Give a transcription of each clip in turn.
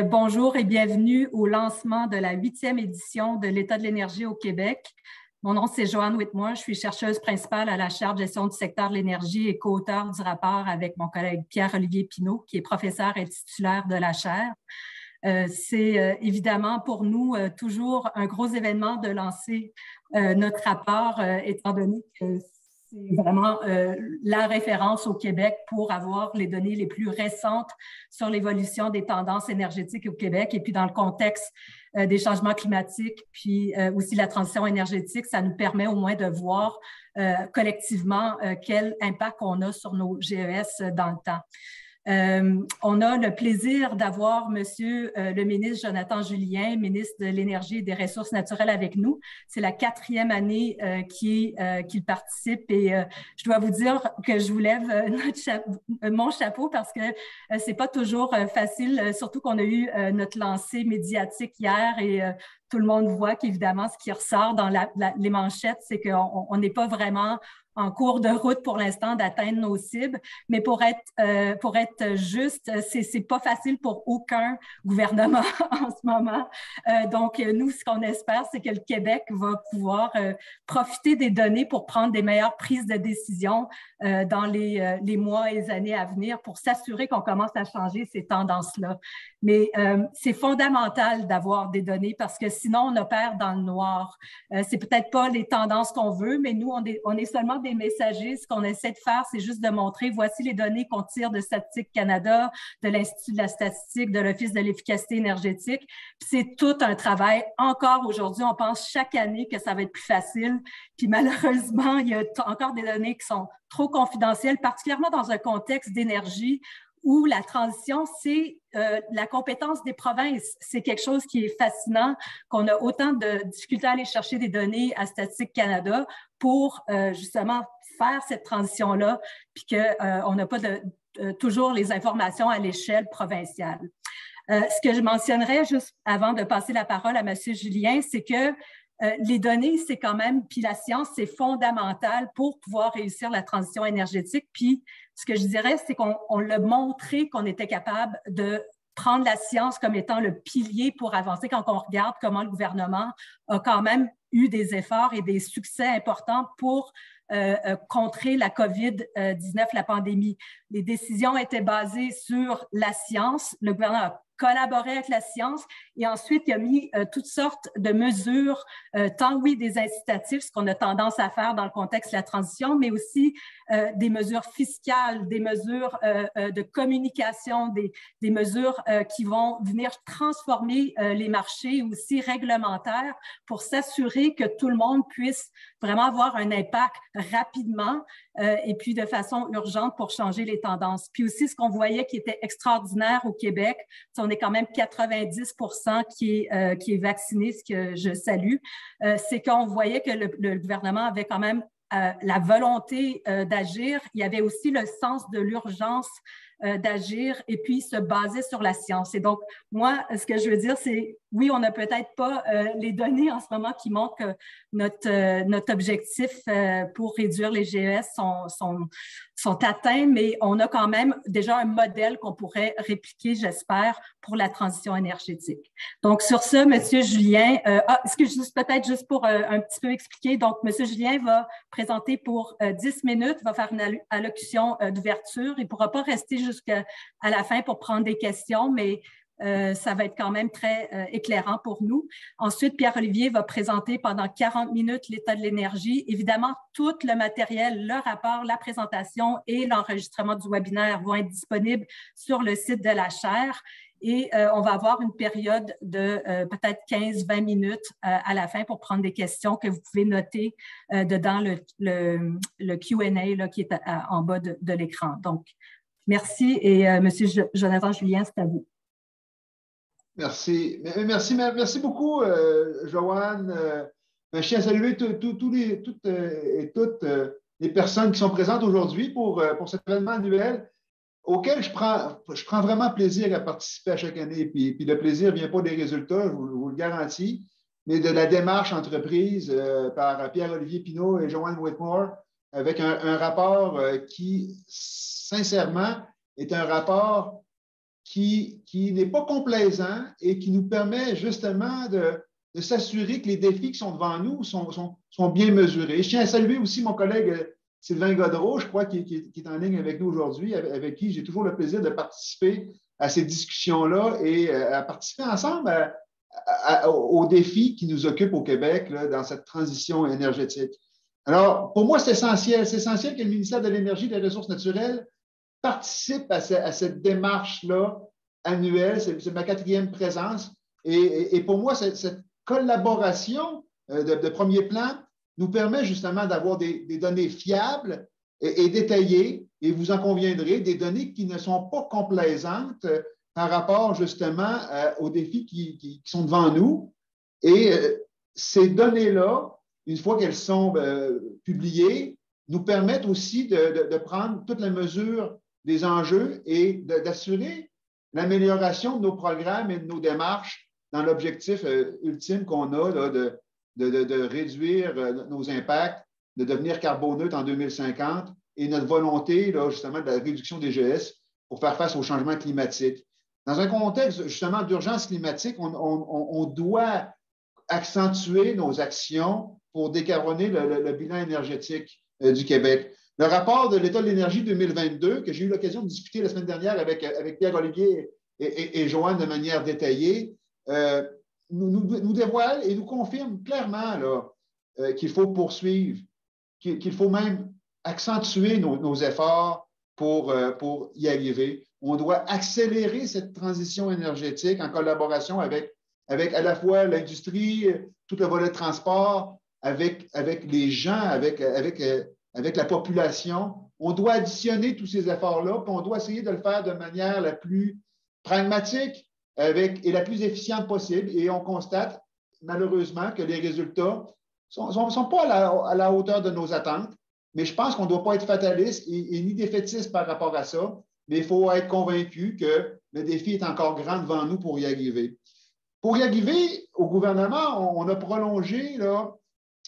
Bonjour et bienvenue au lancement de la 8e édition de l'État de l'énergie au Québec. Mon nom, c'est Joanne Whitmore. Je suis chercheuse principale à la chaire de gestion du secteur de l'énergie et co-auteure du rapport avec mon collègue Pierre-Olivier Pinault, qui est professeur et titulaire de la chaire. C'est évidemment pour nous toujours un gros événement de lancer notre rapport, étant donné que c'est vraiment la référence au Québec pour avoir les données les plus récentes sur l'évolution des tendances énergétiques au Québec. Et puis, dans le contexte des changements climatiques, puis aussi la transition énergétique, ça nous permet au moins de voir collectivement quel impact on a sur nos GES dans le temps. On a le plaisir d'avoir Monsieur le ministre Jonathan Julien, ministre de l'Énergie et des Ressources naturelles avec nous. C'est la 4e année qu'il participe et je dois vous dire que je vous lève mon chapeau parce que c'est pas toujours facile, surtout qu'on a eu notre lancée médiatique hier et tout le monde voit qu'évidemment, ce qui ressort dans les manchettes, c'est qu'on n'est pas vraiment en cours de route pour l'instant d'atteindre nos cibles. Mais pour être juste, c'est pas facile pour aucun gouvernement en ce moment. Donc, nous, ce qu'on espère, c'est que le Québec va pouvoir profiter des données pour prendre des meilleures prises de décision dans les mois et les années à venir pour s'assurer qu'on commence à changer ces tendances-là. Mais c'est fondamental d'avoir des données parce que sinon, on opère dans le noir. C'est peut-être pas les tendances qu'on veut, mais nous, on est seulement des messagers. Ce qu'on essaie de faire, c'est juste de montrer, voici les données qu'on tire de Statistique Canada, de l'Institut de la statistique, de l'Office de l'efficacité énergétique. C'est tout un travail. Encore aujourd'hui, on pense chaque année que ça va être plus facile. Puis malheureusement, il y a encore des données qui sont trop confidentielles, particulièrement dans un contexte d'énergie où la transition, c'est la compétence des provinces. C'est quelque chose qui est fascinant, qu'on a autant de difficultés à aller chercher des données à Statistique Canada pour justement faire cette transition-là, puis qu'on n'a pas toujours les informations à l'échelle provinciale. Ce que je mentionnerais juste avant de passer la parole à M. Julien, c'est que les données, c'est quand même, puis la science, c'est fondamental pour pouvoir réussir la transition énergétique. Puis, ce que je dirais, c'est qu'on l'a montré qu'on était capable de prendre la science comme étant le pilier pour avancer quand on regarde comment le gouvernement a quand même eu des efforts et des succès importants pour contrer la COVID-19, la pandémie. Les décisions étaient basées sur la science. Le gouvernement a collaboré avec la science et ensuite il a mis toutes sortes de mesures, tant oui des incitatifs, ce qu'on a tendance à faire dans le contexte de la transition, mais aussi des mesures fiscales, des mesures de communication, des mesures qui vont venir transformer les marchés aussi réglementaires pour s'assurer que tout le monde puisse vraiment avoir un impact rapidement et puis de façon urgente pour changer les tendances. Puis aussi, ce qu'on voyait qui était extraordinaire au Québec, on est quand même 90% qui est vacciné, ce que je salue, c'est qu'on voyait que le gouvernement avait quand même la volonté d'agir. Il y avait aussi le sens de l'urgence d'agir et puis se baser sur la science. Et donc, moi, ce que je veux dire, c'est oui, on n'a peut-être pas les données en ce moment qui montrent que notre objectif pour réduire les GES sont atteints, mais on a quand même déjà un modèle qu'on pourrait répliquer, j'espère, pour la transition énergétique. Donc, sur ce, M. Julien, peut-être juste pour un petit peu expliquer, donc, M. Julien va présenter pour 10 minutes, va faire une allocution d'ouverture. Il ne pourra pas rester jusqu'à la fin pour prendre des questions, mais ça va être quand même très éclairant pour nous. Ensuite, Pierre-Olivier va présenter pendant 40 minutes l'état de l'énergie. Évidemment, tout le matériel, le rapport, la présentation et l'enregistrement du webinaire vont être disponibles sur le site de la chaire. Et on va avoir une période de peut-être 15-20 minutes à la fin pour prendre des questions que vous pouvez noter dedans le Q&A là, qui est en bas de l'écran. Donc, merci et M. Jonathan Julien, c'est à vous. Merci. Merci beaucoup, Joanne. Je tiens à saluer toutes les personnes qui sont présentes aujourd'hui pour cet événement annuel auquel je prends vraiment plaisir à participer à chaque année. Puis le plaisir ne vient pas des résultats, je vous le garantis, mais de la démarche entreprise par Pierre-Olivier Pinault et Joanne Whitmore avec un rapport qui, sincèrement, est un rapport qui n'est pas complaisant et qui nous permet justement de s'assurer que les défis qui sont devant nous sont bien mesurés. Je tiens à saluer aussi mon collègue Sylvain Godreau, je crois, qui est en ligne avec nous aujourd'hui, avec qui j'ai toujours le plaisir de participer à ces discussions-là et à participer ensemble aux défis qui nous occupent au Québec là, dans cette transition énergétique. Alors, pour moi, c'est essentiel. C'est essentiel que le ministère de l'Énergie et des Ressources naturelles participe à cette démarche-là annuelle. C'est ma 4e présence. Et pour moi, cette collaboration de premier plan nous permet justement d'avoir des données fiables et détaillées, et vous en conviendrez, des données qui ne sont pas complaisantes par rapport justement aux défis qui sont devant nous. Et ces données-là, une fois qu'elles sont publiées, nous permettent aussi de prendre toutes les mesures des enjeux et d'assurer l'amélioration de nos programmes et de nos démarches dans l'objectif ultime qu'on a là, de réduire nos impacts, de devenir carboneutre en 2050 et notre volonté là, justement de la réduction des GS pour faire face au changement climatique. Dans un contexte justement d'urgence climatique, on doit accentuer nos actions pour décarboner le bilan énergétique du Québec. Le rapport de l'État de l'énergie 2022, que j'ai eu l'occasion de discuter la semaine dernière avec Pierre-Olivier et Joanne de manière détaillée, nous dévoile et nous confirme clairement là, qu'il faut poursuivre, qu'il faut même accentuer nos efforts pour y arriver. On doit accélérer cette transition énergétique en collaboration avec à la fois l'industrie, tout le volet de transport, avec les gens, avec la population. On doit additionner tous ces efforts-là, puis on doit essayer de le faire de manière la plus pragmatique et la plus efficiente possible. Et on constate, malheureusement, que les résultats ne sont pas à la hauteur de nos attentes. Mais je pense qu'on ne doit pas être fataliste et ni défaitiste par rapport à ça, mais il faut être convaincu que le défi est encore grand devant nous pour y arriver. Pour y arriver, au gouvernement, on a prolongé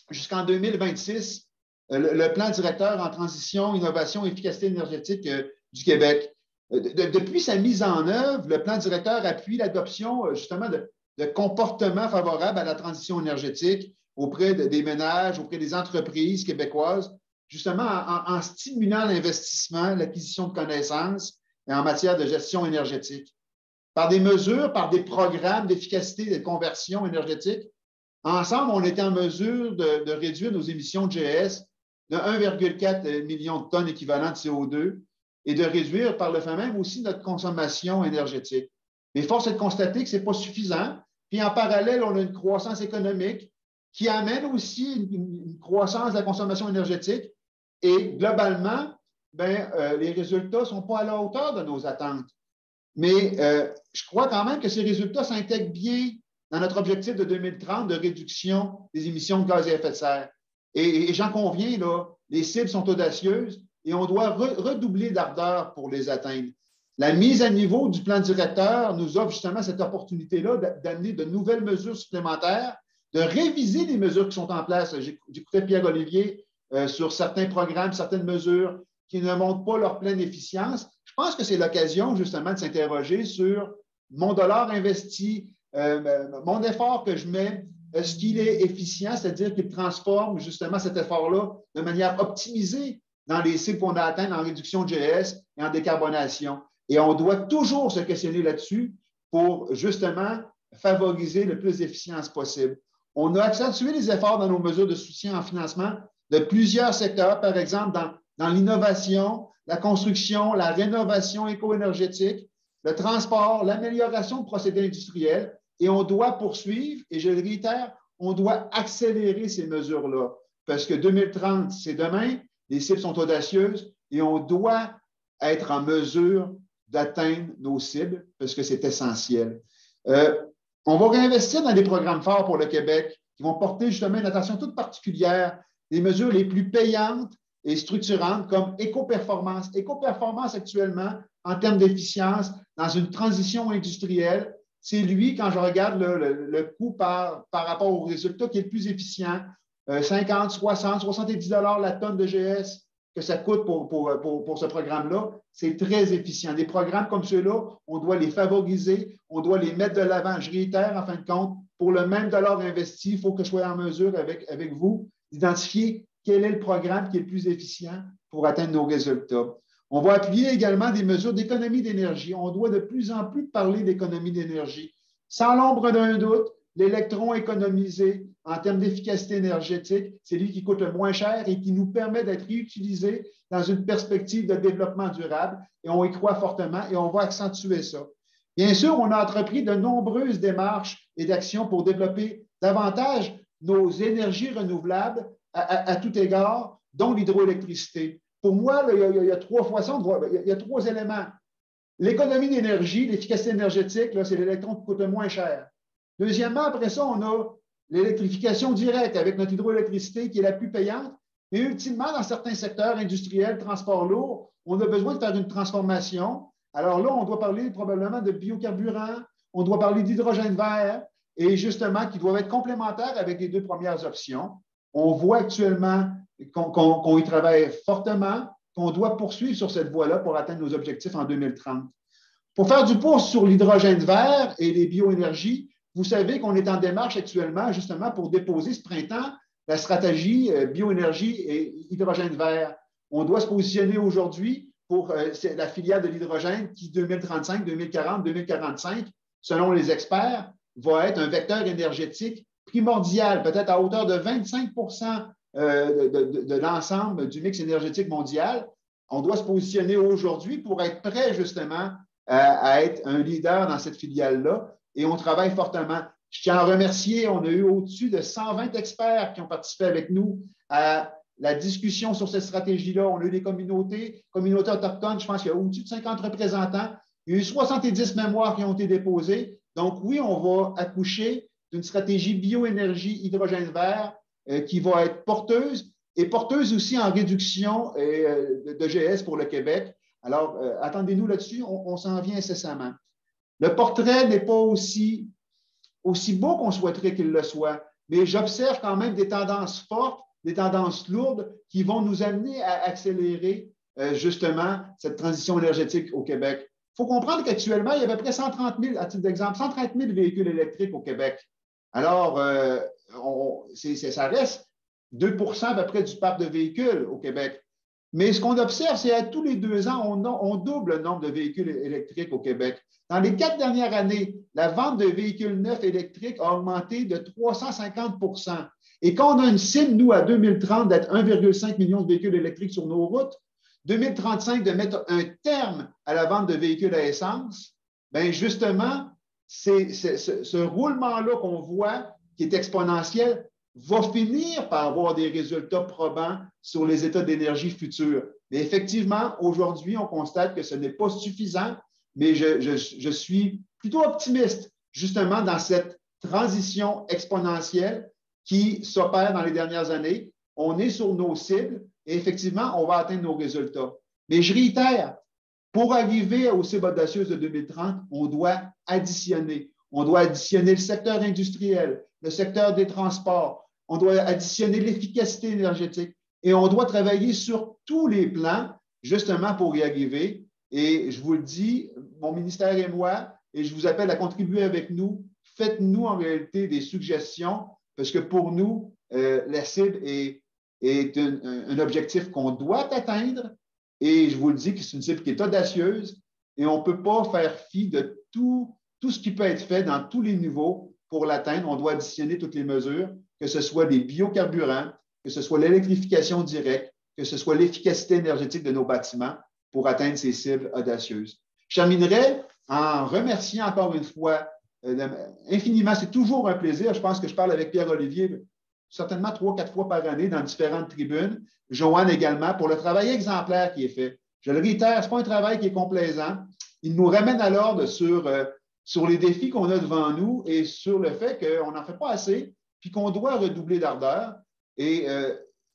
jusqu'en 2026 le plan directeur en transition, innovation, efficacité énergétique du Québec. Depuis sa mise en œuvre, le plan directeur appuie l'adoption justement de comportements favorables à la transition énergétique auprès des ménages, auprès des entreprises québécoises, justement en stimulant l'investissement, l'acquisition de connaissances et en matière de gestion énergétique. Par des mesures, par des programmes d'efficacité et de conversion énergétique, ensemble, on était en mesure de réduire nos émissions de GS de 1,4 million de tonnes équivalent de CO2 et de réduire par le fait même aussi notre consommation énergétique. Mais force est de constater que ce n'est pas suffisant. Puis en parallèle, on a une croissance économique qui amène aussi une croissance de la consommation énergétique. Et globalement, les résultats ne sont pas à la hauteur de nos attentes. Mais je crois quand même que ces résultats s'intègrent bien dans notre objectif de 2030 de réduction des émissions de gaz à effet de serre. Et j'en conviens, là, les cibles sont audacieuses et on doit redoubler d'ardeur pour les atteindre. La mise à niveau du plan directeur nous offre justement cette opportunité-là d'amener de nouvelles mesures supplémentaires, de réviser les mesures qui sont en place. J'écoutais Pierre-Olivier sur certains programmes, certaines mesures qui ne montrent pas leur pleine efficience. Je pense que c'est l'occasion justement de s'interroger sur mon dollar investi, mon effort que je mets, est-ce qu'il est efficient, c'est-à-dire qu'il transforme justement cet effort-là de manière optimisée dans les cibles qu'on a atteintes en réduction de GS et en décarbonation. Et on doit toujours se questionner là-dessus pour justement favoriser le plus d'efficience possible. On a accentué les efforts dans nos mesures de soutien en financement de plusieurs secteurs, par exemple dans l'innovation, la construction, la rénovation éco-énergétique, le transport, l'amélioration de procédés industriels. Et on doit poursuivre, et je le réitère, on doit accélérer ces mesures-là. Parce que 2030, c'est demain, les cibles sont audacieuses et on doit être en mesure d'atteindre nos cibles parce que c'est essentiel. On va réinvestir dans des programmes forts pour le Québec qui vont porter justement une attention toute particulière, des mesures les plus payantes et structurantes comme éco-performance. Éco-performance actuellement, en termes d'efficience, dans une transition industrielle, c'est lui, quand je regarde le coût par rapport au résultat, qui est le plus efficient. 50, 60, 70 $ la tonne de GS que ça coûte pour ce programme-là, c'est très efficient. Des programmes comme ceux-là, on doit les favoriser, on doit les mettre de l'avant. Je réitère, en fin de compte, pour le même dollar investi, il faut que je sois en mesure avec vous d'identifier quel est le programme qui est le plus efficient pour atteindre nos résultats. On va appuyer également des mesures d'économie d'énergie. On doit de plus en plus parler d'économie d'énergie. Sans l'ombre d'un doute, l'électron économisé en termes d'efficacité énergétique, c'est lui qui coûte le moins cher et qui nous permet d'être réutilisé dans une perspective de développement durable. Et on y croit fortement et on va accentuer ça. Bien sûr, on a entrepris de nombreuses démarches et d'actions pour développer davantage nos énergies renouvelables à tout égard, dont l'hydroélectricité. Pour moi, il y a trois façons, il y a trois éléments. L'économie d'énergie, l'efficacité énergétique, c'est l'électron qui coûte le moins cher. Deuxièmement, après ça, on a l'électrification directe avec notre hydroélectricité qui est la plus payante. Mais ultimement, dans certains secteurs industriels, transport lourd, on a besoin de faire une transformation. Alors là, on doit parler probablement de biocarburants, on doit parler d'hydrogène vert et justement qui doivent être complémentaires avec les deux premières options. On voit actuellement qu'on y travaille fortement, qu'on doit poursuivre sur cette voie-là pour atteindre nos objectifs en 2030. Pour faire du pouce sur l'hydrogène vert et les bioénergies, vous savez qu'on est en démarche actuellement justement pour déposer ce printemps la stratégie bioénergie et hydrogène vert. On doit se positionner aujourd'hui pour la filière de l'hydrogène qui, 2035, 2040, 2045, selon les experts, va être un vecteur énergétique primordial, peut-être à hauteur de 25 de l'ensemble du mix énergétique mondial. On doit se positionner aujourd'hui pour être prêt justement à être un leader dans cette filiale-là et on travaille fortement. Je tiens à remercier, on a eu au-dessus de 120 experts qui ont participé avec nous à la discussion sur cette stratégie-là. On a eu des communautés autochtones, je pense qu'il y a au-dessus de 50 représentants. Il y a eu 70 mémoires qui ont été déposées. Donc oui, on va accoucher d'une stratégie bioénergie hydrogène vert qui va être porteuse et porteuse aussi en réduction de GS pour le Québec. Alors, attendez-nous là-dessus, on s'en vient incessamment. Le portrait n'est pas aussi beau qu'on souhaiterait qu'il le soit, mais j'observe quand même des tendances fortes, des tendances lourdes qui vont nous amener à accélérer justement cette transition énergétique au Québec. Il faut comprendre qu'actuellement, il y a à peu près 130 000, à titre d'exemple, 130 000 véhicules électriques au Québec. Alors, ça reste 2 à peu près du parc de véhicules au Québec. Mais ce qu'on observe, c'est à tous les 2 ans, on double le nombre de véhicules électriques au Québec. Dans les 4 dernières années, la vente de véhicules neufs électriques a augmenté de 350 Et quand on a une cible, nous, à 2030, d'être 1,5 million de véhicules électriques sur nos routes, 2035, de mettre un terme à la vente de véhicules à essence, bien justement, ce roulement-là qu'on voit, qui est exponentiel, va finir par avoir des résultats probants sur les états d'énergie futurs. Mais effectivement, aujourd'hui, on constate que ce n'est pas suffisant, mais je suis plutôt optimiste justement dans cette transition exponentielle qui s'opère dans les dernières années. On est sur nos cibles et effectivement, on va atteindre nos résultats. Mais je réitère, pour arriver aux cibles audacieuses de 2030, on doit additionner. On doit additionner le secteur industriel, le secteur des transports, on doit additionner l'efficacité énergétique et on doit travailler sur tous les plans justement pour y arriver. Et je vous le dis, mon ministère et moi, et je vous appelle à contribuer avec nous, faites-nous en réalité des suggestions parce que pour nous, la cible est un objectif qu'on doit atteindre et je vous le dis que c'est une cible qui est audacieuse et on ne peut pas faire fi de tout ce qui peut être fait dans tous les niveaux pour l'atteindre. On doit additionner toutes les mesures, que ce soit les biocarburants, que ce soit l'électrification directe, que ce soit l'efficacité énergétique de nos bâtiments pour atteindre ces cibles audacieuses. Je terminerai en remerciant encore une fois infiniment. C'est toujours un plaisir. Je pense que je parle avec Pierre-Olivier certainement 3-4 fois par année dans différentes tribunes. Joanne également, pour le travail exemplaire qui est fait. Je le réitère, ce n'est pas un travail qui est complaisant. Il nous ramène à l'ordre sur les défis qu'on a devant nous et sur le fait qu'on n'en fait pas assez puis qu'on doit redoubler d'ardeur. Et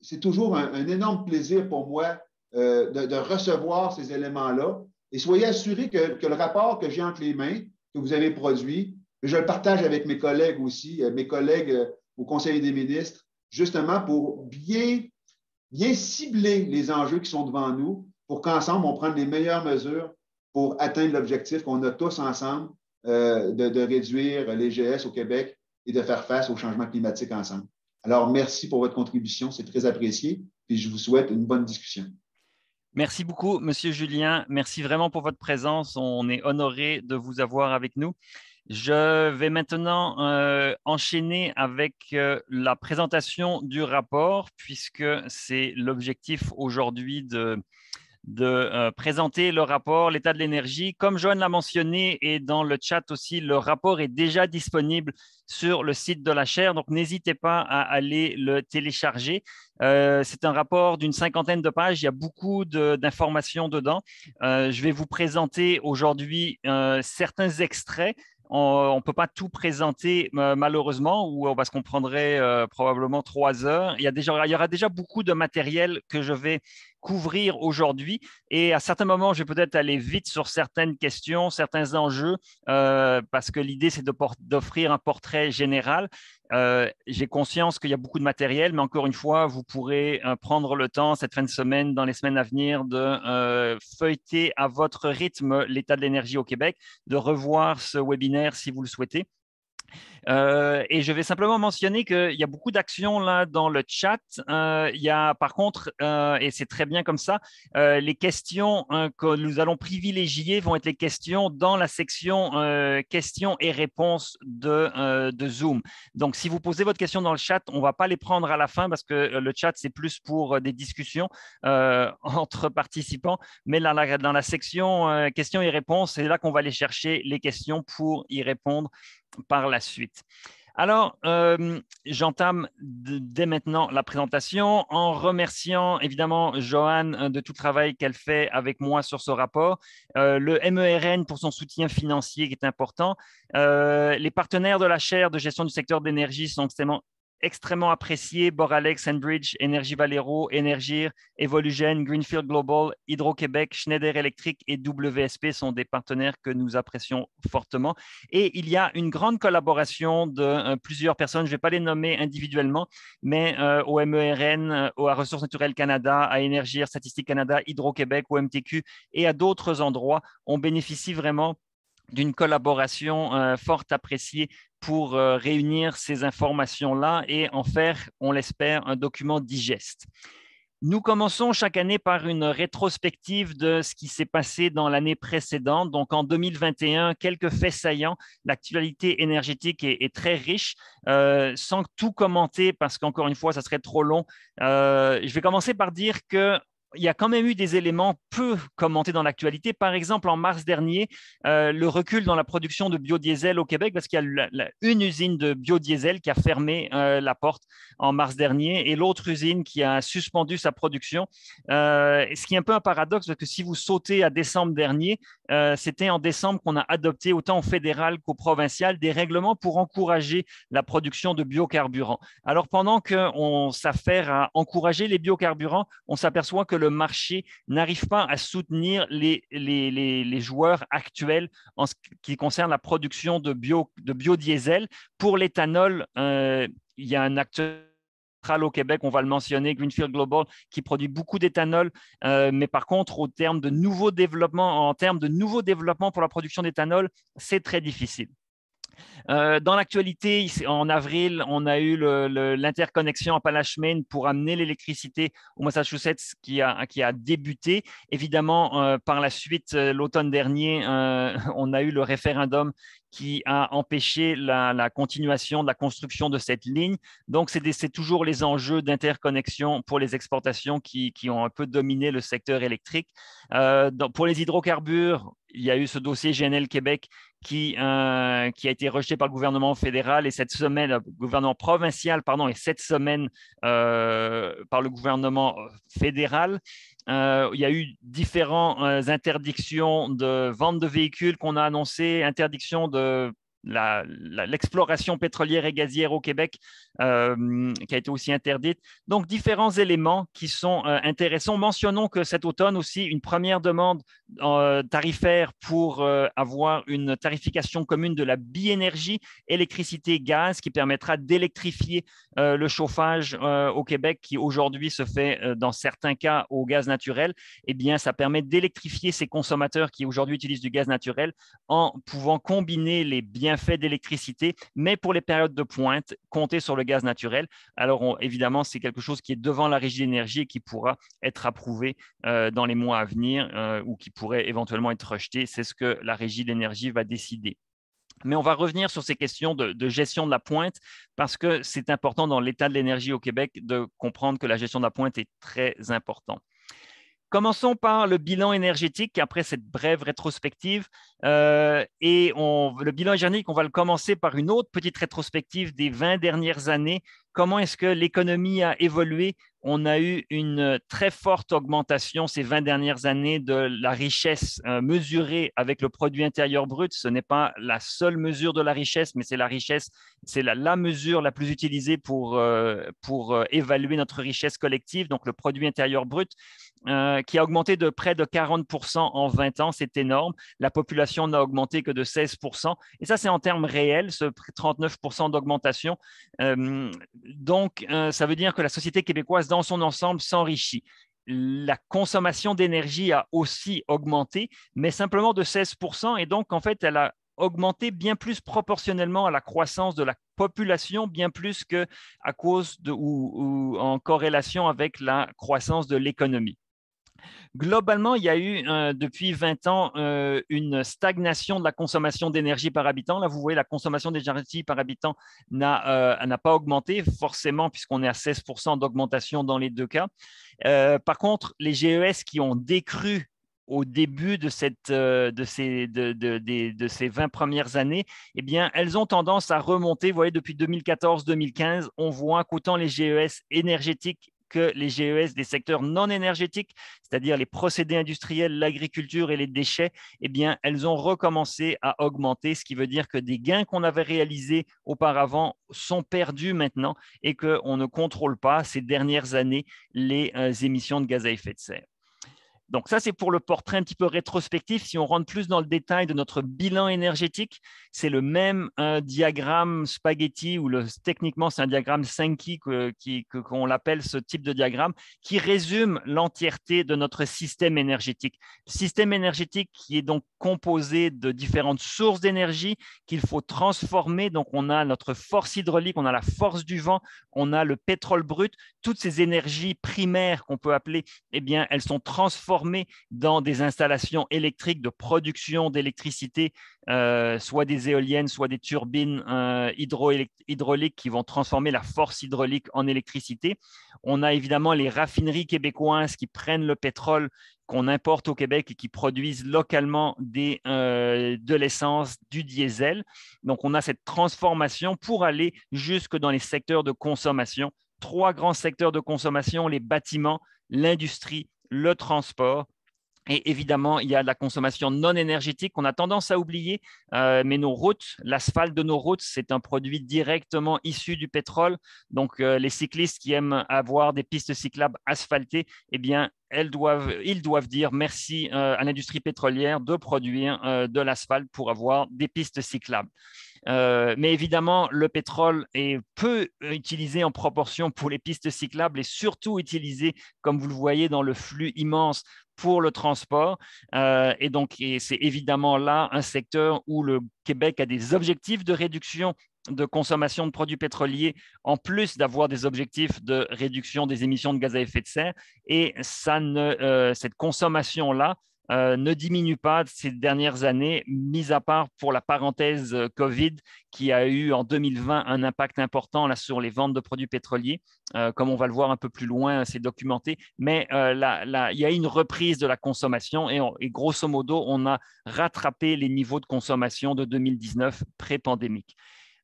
c'est toujours un énorme plaisir pour moi de recevoir ces éléments-là. Et soyez assurés que le rapport que j'ai entre les mains, que vous avez produit, je le partage avec mes collègues aussi, mes collègues au Conseil des ministres, justement pour bien bien cibler les enjeux qui sont devant nous pour qu'ensemble, on prenne les meilleures mesures pour atteindre l'objectif qu'on a tous ensemble de réduire les GS au Québec et de faire face au changement climatique ensemble. Alors, merci pour votre contribution, c'est très apprécié, et je vous souhaite une bonne discussion. Merci beaucoup, Monsieur Julien. Merci vraiment pour votre présence. On est honoré de vous avoir avec nous. Je vais maintenant enchaîner avec la présentation du rapport, puisque c'est l'objectif aujourd'hui de présenter le rapport, l'état de l'énergie. Comme Joanne l'a mentionné et dans le chat aussi, le rapport est déjà disponible sur le site de la chaire, donc n'hésitez pas à aller le télécharger. C'est un rapport d'une 50aine de pages, il y a beaucoup d'informations dedans. Je vais vous présenter aujourd'hui certains extraits. On ne peut pas tout présenter malheureusement, ou parce qu'on prendrait probablement 3 heures. Il y aura déjà beaucoup de matériel que je vais couvrir aujourd'hui, et à certains moments, je vais peut-être aller vite sur certaines questions, certains enjeux, parce que l'idée, c'est d'offrir un portrait général. J'ai conscience qu'il y a beaucoup de matériel, mais encore une fois, vous pourrez prendre le temps cette fin de semaine, dans les semaines à venir, de feuilleter à votre rythme l'état de l'énergie au Québec, de revoir ce webinaire si vous le souhaitez. Et je vais simplement mentionner qu'il y a beaucoup d'actions là dans le chat. Il y a par contre, et c'est très bien comme ça, les questions que nous allons privilégier vont être les questions dans la section questions et réponses de Zoom. Donc, si vous posez votre question dans le chat, on ne va pas les prendre à la fin parce que le chat, c'est plus pour des discussions entre participants. Mais dans la section questions et réponses, c'est là qu'on va aller chercher les questions pour y répondre par la suite. Alors, j'entame dès maintenant la présentation en remerciant évidemment Joanne de tout le travail qu'elle fait avec moi sur ce rapport, le MERN pour son soutien financier qui est important, les partenaires de la chaire de gestion du secteur d'énergie sont extrêmement appréciés: Boralex, Enbridge, Énergie Valero, Énergir, Evolugen, Greenfield Global, Hydro-Québec, Schneider Electric et WSP sont des partenaires que nous apprécions fortement. Et il y a une grande collaboration de plusieurs personnes, je ne vais pas les nommer individuellement, mais au MERN, à Ressources naturelles Canada, à Énergir, Statistique Canada, Hydro-Québec, au MTQ et à d'autres endroits, on bénéficie vraiment d'une collaboration forte appréciée pour réunir ces informations-là et en faire, on l'espère, un document digeste. Nous commençons chaque année par une rétrospective de ce qui s'est passé dans l'année précédente. Donc, en 2021, quelques faits saillants. L'actualité énergétique est très riche. Sans tout commenter, parce qu'encore une fois, ça serait trop long, je vais commencer par dire que il y a quand même eu des éléments peu commentés dans l'actualité. Par exemple, en mars dernier, le recul dans la production de biodiesel au Québec, parce qu'il y a une usine de biodiesel qui a fermé la porte en mars dernier et l'autre usine qui a suspendu sa production. Ce qui est un peu un paradoxe, parce que si vous sautez à décembre dernier, c'était en décembre qu'on a adopté, autant au fédéral qu'au provincial, des règlements pour encourager la production de biocarburants. Alors, pendant qu'on s'affaire à encourager les biocarburants, on s'aperçoit que le marché n'arrive pas à soutenir les joueurs actuels en ce qui concerne la production de biodiesel. Pour l'éthanol, il y a un acteur au Québec, on va le mentionner, Greenfield Global, qui produit beaucoup d'éthanol, mais par contre, en termes de nouveaux développements pour la production d'éthanol, c'est très difficile. Dans l'actualité, en avril, on a eu l'interconnexion Appalaches-Maine pour amener l'électricité au Massachusetts qui a débuté. Évidemment, par la suite, l'automne dernier, on a eu le référendum qui a empêché la continuation de la construction de cette ligne. Donc, c'est toujours les enjeux d'interconnexion pour les exportations qui ont un peu dominé le secteur électrique. Pour les hydrocarbures, il y a eu ce dossier GNL Québec qui a été rejeté par le gouvernement fédéral et cette semaine, gouvernement provincial, pardon, et cette semaine par le gouvernement fédéral. Il y a eu différentes interdictions de vente de véhicules qu'on a annoncées, interdiction de l'exploration pétrolière et gazière au Québec qui a été aussi interdite. Donc, différents éléments qui sont intéressants. Mentionnons que cet automne aussi, une première demande tarifaire pour avoir une tarification commune de la biénergie, électricité, gaz, qui permettra d'électrifier le chauffage au Québec, qui aujourd'hui se fait dans certains cas au gaz naturel. Eh bien, ça permet d'électrifier ces consommateurs qui aujourd'hui utilisent du gaz naturel en pouvant combiner les bienfaits d'électricité, mais pour les périodes de pointe, compter sur le gaz naturel. Alors, évidemment, c'est quelque chose qui est devant la Régie de l'énergie et qui pourra être approuvé dans les mois à venir ou qui pourrait éventuellement être rejeté. C'est ce que la Régie de l'énergie va décider. Mais on va revenir sur ces questions de gestion de la pointe parce que c'est important dans l'état de l'énergie au Québec de comprendre que la gestion de la pointe est très importante. Commençons par le bilan énergétique après cette brève rétrospective. Le bilan énergétique, on va le commencer par une autre petite rétrospective des 20 dernières années. Comment est-ce que l'économie a évolué? On a eu une très forte augmentation ces 20 dernières années de la richesse mesurée avec le produit intérieur brut. Ce n'est pas la seule mesure de la richesse, mais c'est la richesse, c'est la mesure la plus utilisée pour évaluer notre richesse collective, donc le produit intérieur brut. Qui a augmenté de près de 40% en 20 ans, c'est énorme. La population n'a augmenté que de 16%. Et ça, c'est en termes réels, ce 39% d'augmentation. Donc, ça veut dire que la société québécoise, dans son ensemble, s'enrichit. La consommation d'énergie a aussi augmenté, mais simplement de 16%. Et donc, en fait, elle a augmenté bien plus proportionnellement à la croissance de la population, bien plus qu'à cause ou en corrélation avec la croissance de l'économie. Globalement, il y a eu depuis 20 ans une stagnation de la consommation d'énergie par habitant. Là, vous voyez, la consommation d'énergie par habitant n'a pas augmenté, forcément, puisqu'on est à 16% d'augmentation dans les deux cas. Par contre, les GES qui ont décru au début de ces 20 premières années, eh bien, elles ont tendance à remonter. Vous voyez, depuis 2014-2015, on voit qu'autant les GES énergétiques que les GES des secteurs non énergétiques, c'est-à-dire les procédés industriels, l'agriculture et les déchets, eh bien, elles ont recommencé à augmenter, ce qui veut dire que des gains qu'on avait réalisés auparavant sont perdus maintenant et qu'on ne contrôle pas ces dernières années les émissions de gaz à effet de serre. Donc ça, c'est pour le portrait un petit peu rétrospectif. Si on rentre plus dans le détail de notre bilan énergétique, c'est le même diagramme spaghetti ou techniquement, c'est un diagramme Sankey qu'on l'appelle ce type de diagramme qui résume l'entièreté de notre système énergétique. Système énergétique qui est donc composé de différentes sources d'énergie qu'il faut transformer. Donc, on a notre force hydraulique, on a la force du vent, on a le pétrole brut. Toutes ces énergies primaires qu'on peut appeler, eh bien, elles sont transformées dans des installations électriques de production d'électricité, soit des éoliennes, soit des turbines hydrauliques qui vont transformer la force hydraulique en électricité. On a évidemment les raffineries québécoises qui prennent le pétrole qu'on importe au Québec et qui produisent localement de l'essence, du diesel. Donc, on a cette transformation pour aller jusque dans les secteurs de consommation. 3 grands secteurs de consommation, les bâtiments, l'industrie, le transport. Et évidemment, il y a la consommation non énergétique qu'on a tendance à oublier, mais nos routes, l'asphalte de nos routes, c'est un produit directement issu du pétrole. Donc, les cyclistes qui aiment avoir des pistes cyclables asphaltées, eh bien, ils doivent dire merci à l'industrie pétrolière de produire de l'asphalte pour avoir des pistes cyclables. Mais évidemment, le pétrole est peu utilisé en proportion pour les pistes cyclables et surtout utilisé, comme vous le voyez, dans le flux immense pour le transport. Et donc, c'est évidemment là un secteur où le Québec a des objectifs de réduction de consommation de produits pétroliers, en plus d'avoir des objectifs de réduction des émissions de gaz à effet de serre. Et cette consommation-là ne diminue pas ces dernières années, mis à part pour la parenthèse COVID qui a eu en 2020 un impact important là, sur les ventes de produits pétroliers. Comme on va le voir un peu plus loin, c'est documenté. Mais il y a une reprise de la consommation et grosso modo, on a rattrapé les niveaux de consommation de 2019 pré-pandémique.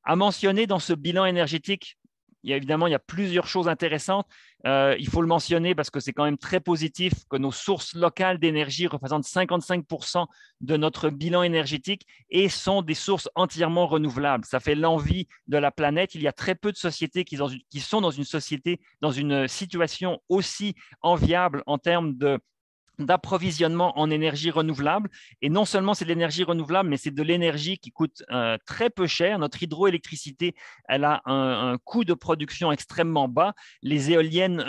À mentionner dans ce bilan énergétique, évidemment, il y a plusieurs choses intéressantes. Il faut le mentionner parce que c'est quand même très positif que nos sources locales d'énergie représentent 55% de notre bilan énergétique et sont des sources entièrement renouvelables. Ça fait l'envie de la planète. Il y a très peu de sociétés qui sont dans une situation aussi enviable en termes d'approvisionnement en énergie renouvelable. Et non seulement c'est de l'énergie renouvelable, mais c'est de l'énergie qui coûte très peu cher. Notre hydroélectricité, elle a un coût de production extrêmement bas. Les éoliennes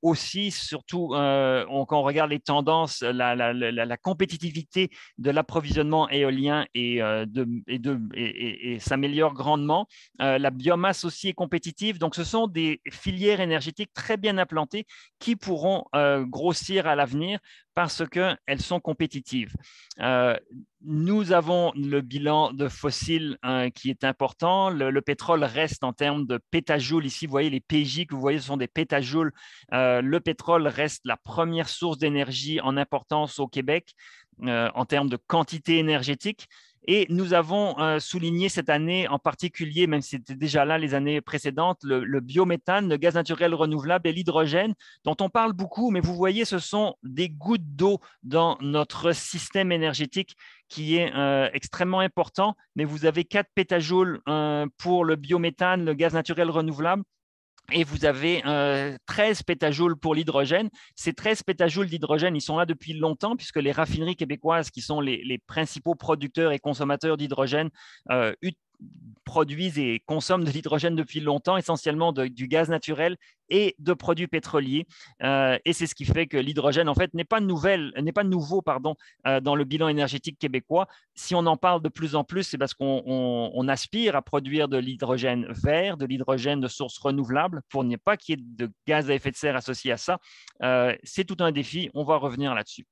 aussi, surtout quand on regarde les tendances, la compétitivité de l'approvisionnement éolien s'améliore grandement. La biomasse aussi est compétitive. Donc, ce sont des filières énergétiques très bien implantées qui pourront grossir à l'avenir parce qu'elles sont compétitives. Nous avons le bilan de fossiles qui est important. Le pétrole reste en termes de pétajoules. Ici, vous voyez les PJ que vous voyez, ce sont des pétajoules. Le pétrole reste la première source d'énergie en importance au Québec en termes de quantité énergétique. Et nous avons souligné cette année en particulier, même si c'était déjà là les années précédentes, le biométhane, le gaz naturel renouvelable et l'hydrogène, dont on parle beaucoup, mais vous voyez, ce sont des gouttes d'eau dans notre système énergétique qui est extrêmement important. Mais vous avez 4 pétajoules pour le biométhane, le gaz naturel renouvelable. Et vous avez 13 pétajoules pour l'hydrogène. Ces 13 pétajoules d'hydrogène, ils sont là depuis longtemps puisque les raffineries québécoises, qui sont les principaux producteurs et consommateurs d'hydrogène, produisent et consomment de l'hydrogène depuis longtemps, essentiellement du gaz naturel et de produits pétroliers. Et c'est ce qui fait que l'hydrogène, en fait, n'est pas nouveau dans le bilan énergétique québécois. Si on en parle de plus en plus, c'est parce qu'on aspire à produire de l'hydrogène vert, de l'hydrogène de source renouvelable, pour ne pas qu'il y ait de gaz à effet de serre associé à ça. C'est tout un défi. On va revenir là-dessus.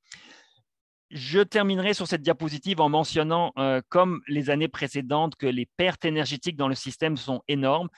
Je terminerai sur cette diapositive en mentionnant, comme les années précédentes, que les pertes énergétiques dans le système sont énormes.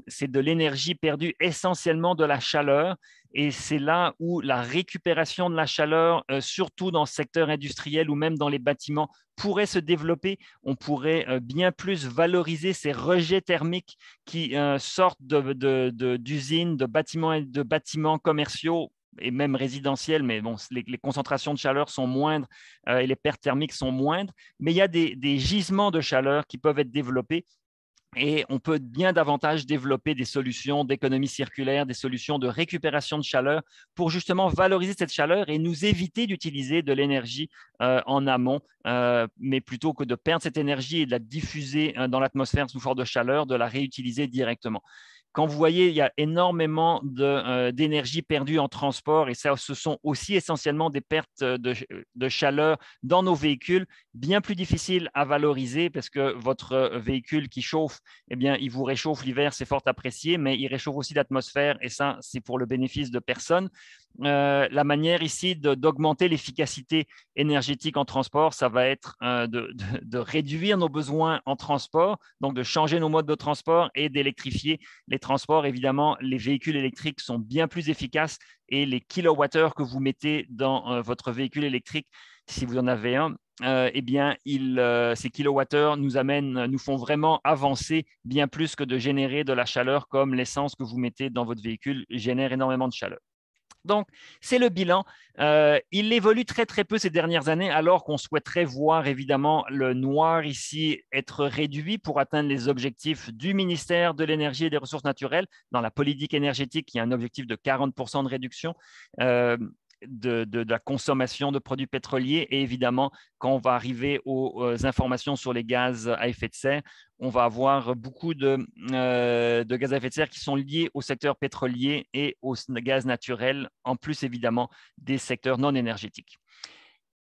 C'est de l'énergie perdue, essentiellement de la chaleur. Et c'est là où la récupération de la chaleur, surtout dans le secteur industriel ou même dans les bâtiments, pourrait se développer. On pourrait bien plus valoriser ces rejets thermiques qui sortent d'usines, de bâtiments commerciaux et même résidentiels, mais bon, les concentrations de chaleur sont moindres et les pertes thermiques sont moindres, mais il y a des gisements de chaleur qui peuvent être développés et on peut bien davantage développer des solutions d'économie circulaire, des solutions de récupération de chaleur pour justement valoriser cette chaleur et nous éviter d'utiliser de l'énergie en amont, mais plutôt que de perdre cette énergie et de la diffuser dans l'atmosphère sous forme de chaleur, de la réutiliser directement. Quand vous voyez, il y a énormément d'énergie perdue en transport et ça, ce sont aussi essentiellement des pertes de chaleur dans nos véhicules, bien plus difficiles à valoriser parce que votre véhicule qui chauffe, eh bien, il vous réchauffe l'hiver, c'est fort apprécié, mais il réchauffe aussi l'atmosphère et ça, c'est pour le bénéfice de personne. La manière ici d'augmenter l'efficacité énergétique en transport, ça va être de réduire nos besoins en transport, donc de changer nos modes de transport et d'électrifier les transports. Évidemment, les véhicules électriques sont bien plus efficaces et les kilowattheures que vous mettez dans votre véhicule électrique, si vous en avez un, eh bien, ces kilowattheures nous font vraiment avancer bien plus que de générer de la chaleur comme l'essence que vous mettez dans votre véhicule génère énormément de chaleur. Donc, c'est le bilan. Il évolue très, très peu ces dernières années, alors qu'on souhaiterait voir évidemment le noir ici être réduit pour atteindre les objectifs du ministère de l'Énergie et des Ressources naturelles. Dans la politique énergétique, il y a un objectif de 40% de réduction. De la consommation de produits pétroliers et évidemment, quand on va arriver aux informations sur les gaz à effet de serre, on va avoir beaucoup de gaz à effet de serre qui sont liés au secteur pétrolier et au gaz naturel, en plus évidemment des secteurs non énergétiques.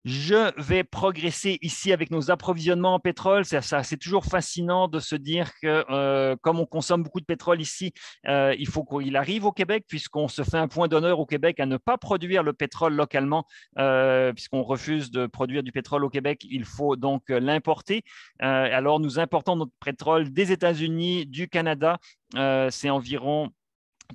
Je vais progresser ici avec nos approvisionnements en pétrole. C'est toujours fascinant de se dire que comme on consomme beaucoup de pétrole ici, il faut qu'il arrive au Québec puisqu'on se fait un point d'honneur au Québec à ne pas produire le pétrole localement puisqu'on refuse de produire du pétrole au Québec. Il faut donc l'importer. Alors, nous importons notre pétrole des États-Unis, du Canada. C'est environ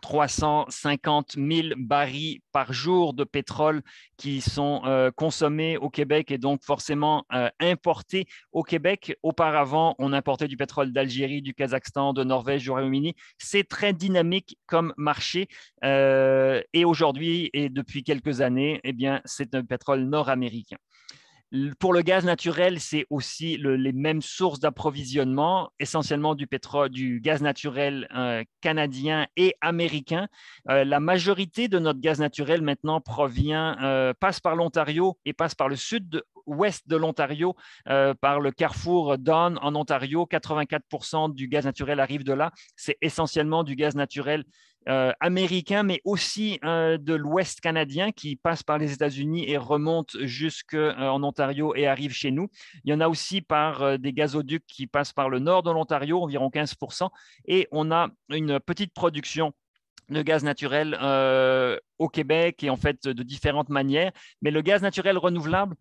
350 000 barils par jour de pétrole qui sont consommés au Québec et donc forcément importés au Québec. Auparavant, on importait du pétrole d'Algérie, du Kazakhstan, de Norvège, du Royaume-Uni. C'est très dynamique comme marché et aujourd'hui et depuis quelques années, eh bien, c'est un pétrole nord-américain. Pour le gaz naturel, c'est aussi les mêmes sources d'approvisionnement, essentiellement du pétrole, du gaz naturel canadien et américain. La majorité de notre gaz naturel maintenant passe par l'Ontario et passe par le sud-ouest de l'Ontario, par le carrefour Dawn en Ontario. 84% du gaz naturel arrive de là. C'est essentiellement du gaz naturel américain, mais aussi de l'Ouest canadien qui passe par les États-Unis et remonte jusqu'en Ontario et arrive chez nous. Il y en a aussi par des gazoducs qui passent par le nord de l'Ontario, environ 15%, et on a une petite production de gaz naturel au Québec et en fait de différentes manières. Mais le gaz naturel renouvelable,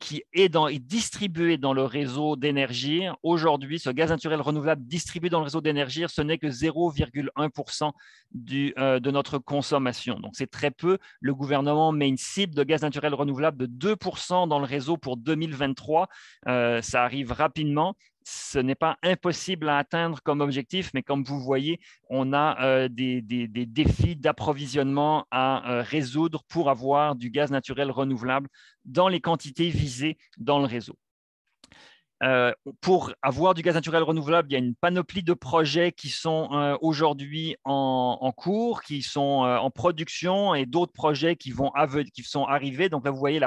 qui est distribué dans le réseau d'énergie. Aujourd'hui, ce gaz naturel renouvelable distribué dans le réseau d'énergie, ce n'est que 0,1% de notre consommation. Donc, c'est très peu. Le gouvernement met une cible de gaz naturel renouvelable de 2% dans le réseau pour 2023. Ça arrive rapidement. Ce n'est pas impossible à atteindre comme objectif, mais comme vous voyez, on a des défis d'approvisionnement à résoudre pour avoir du gaz naturel renouvelable dans les quantités visées dans le réseau. Pour avoir du gaz naturel renouvelable, il y a une panoplie de projets qui sont aujourd'hui en cours, qui sont en production et d'autres projets qui sont arrivés. Donc là, vous voyez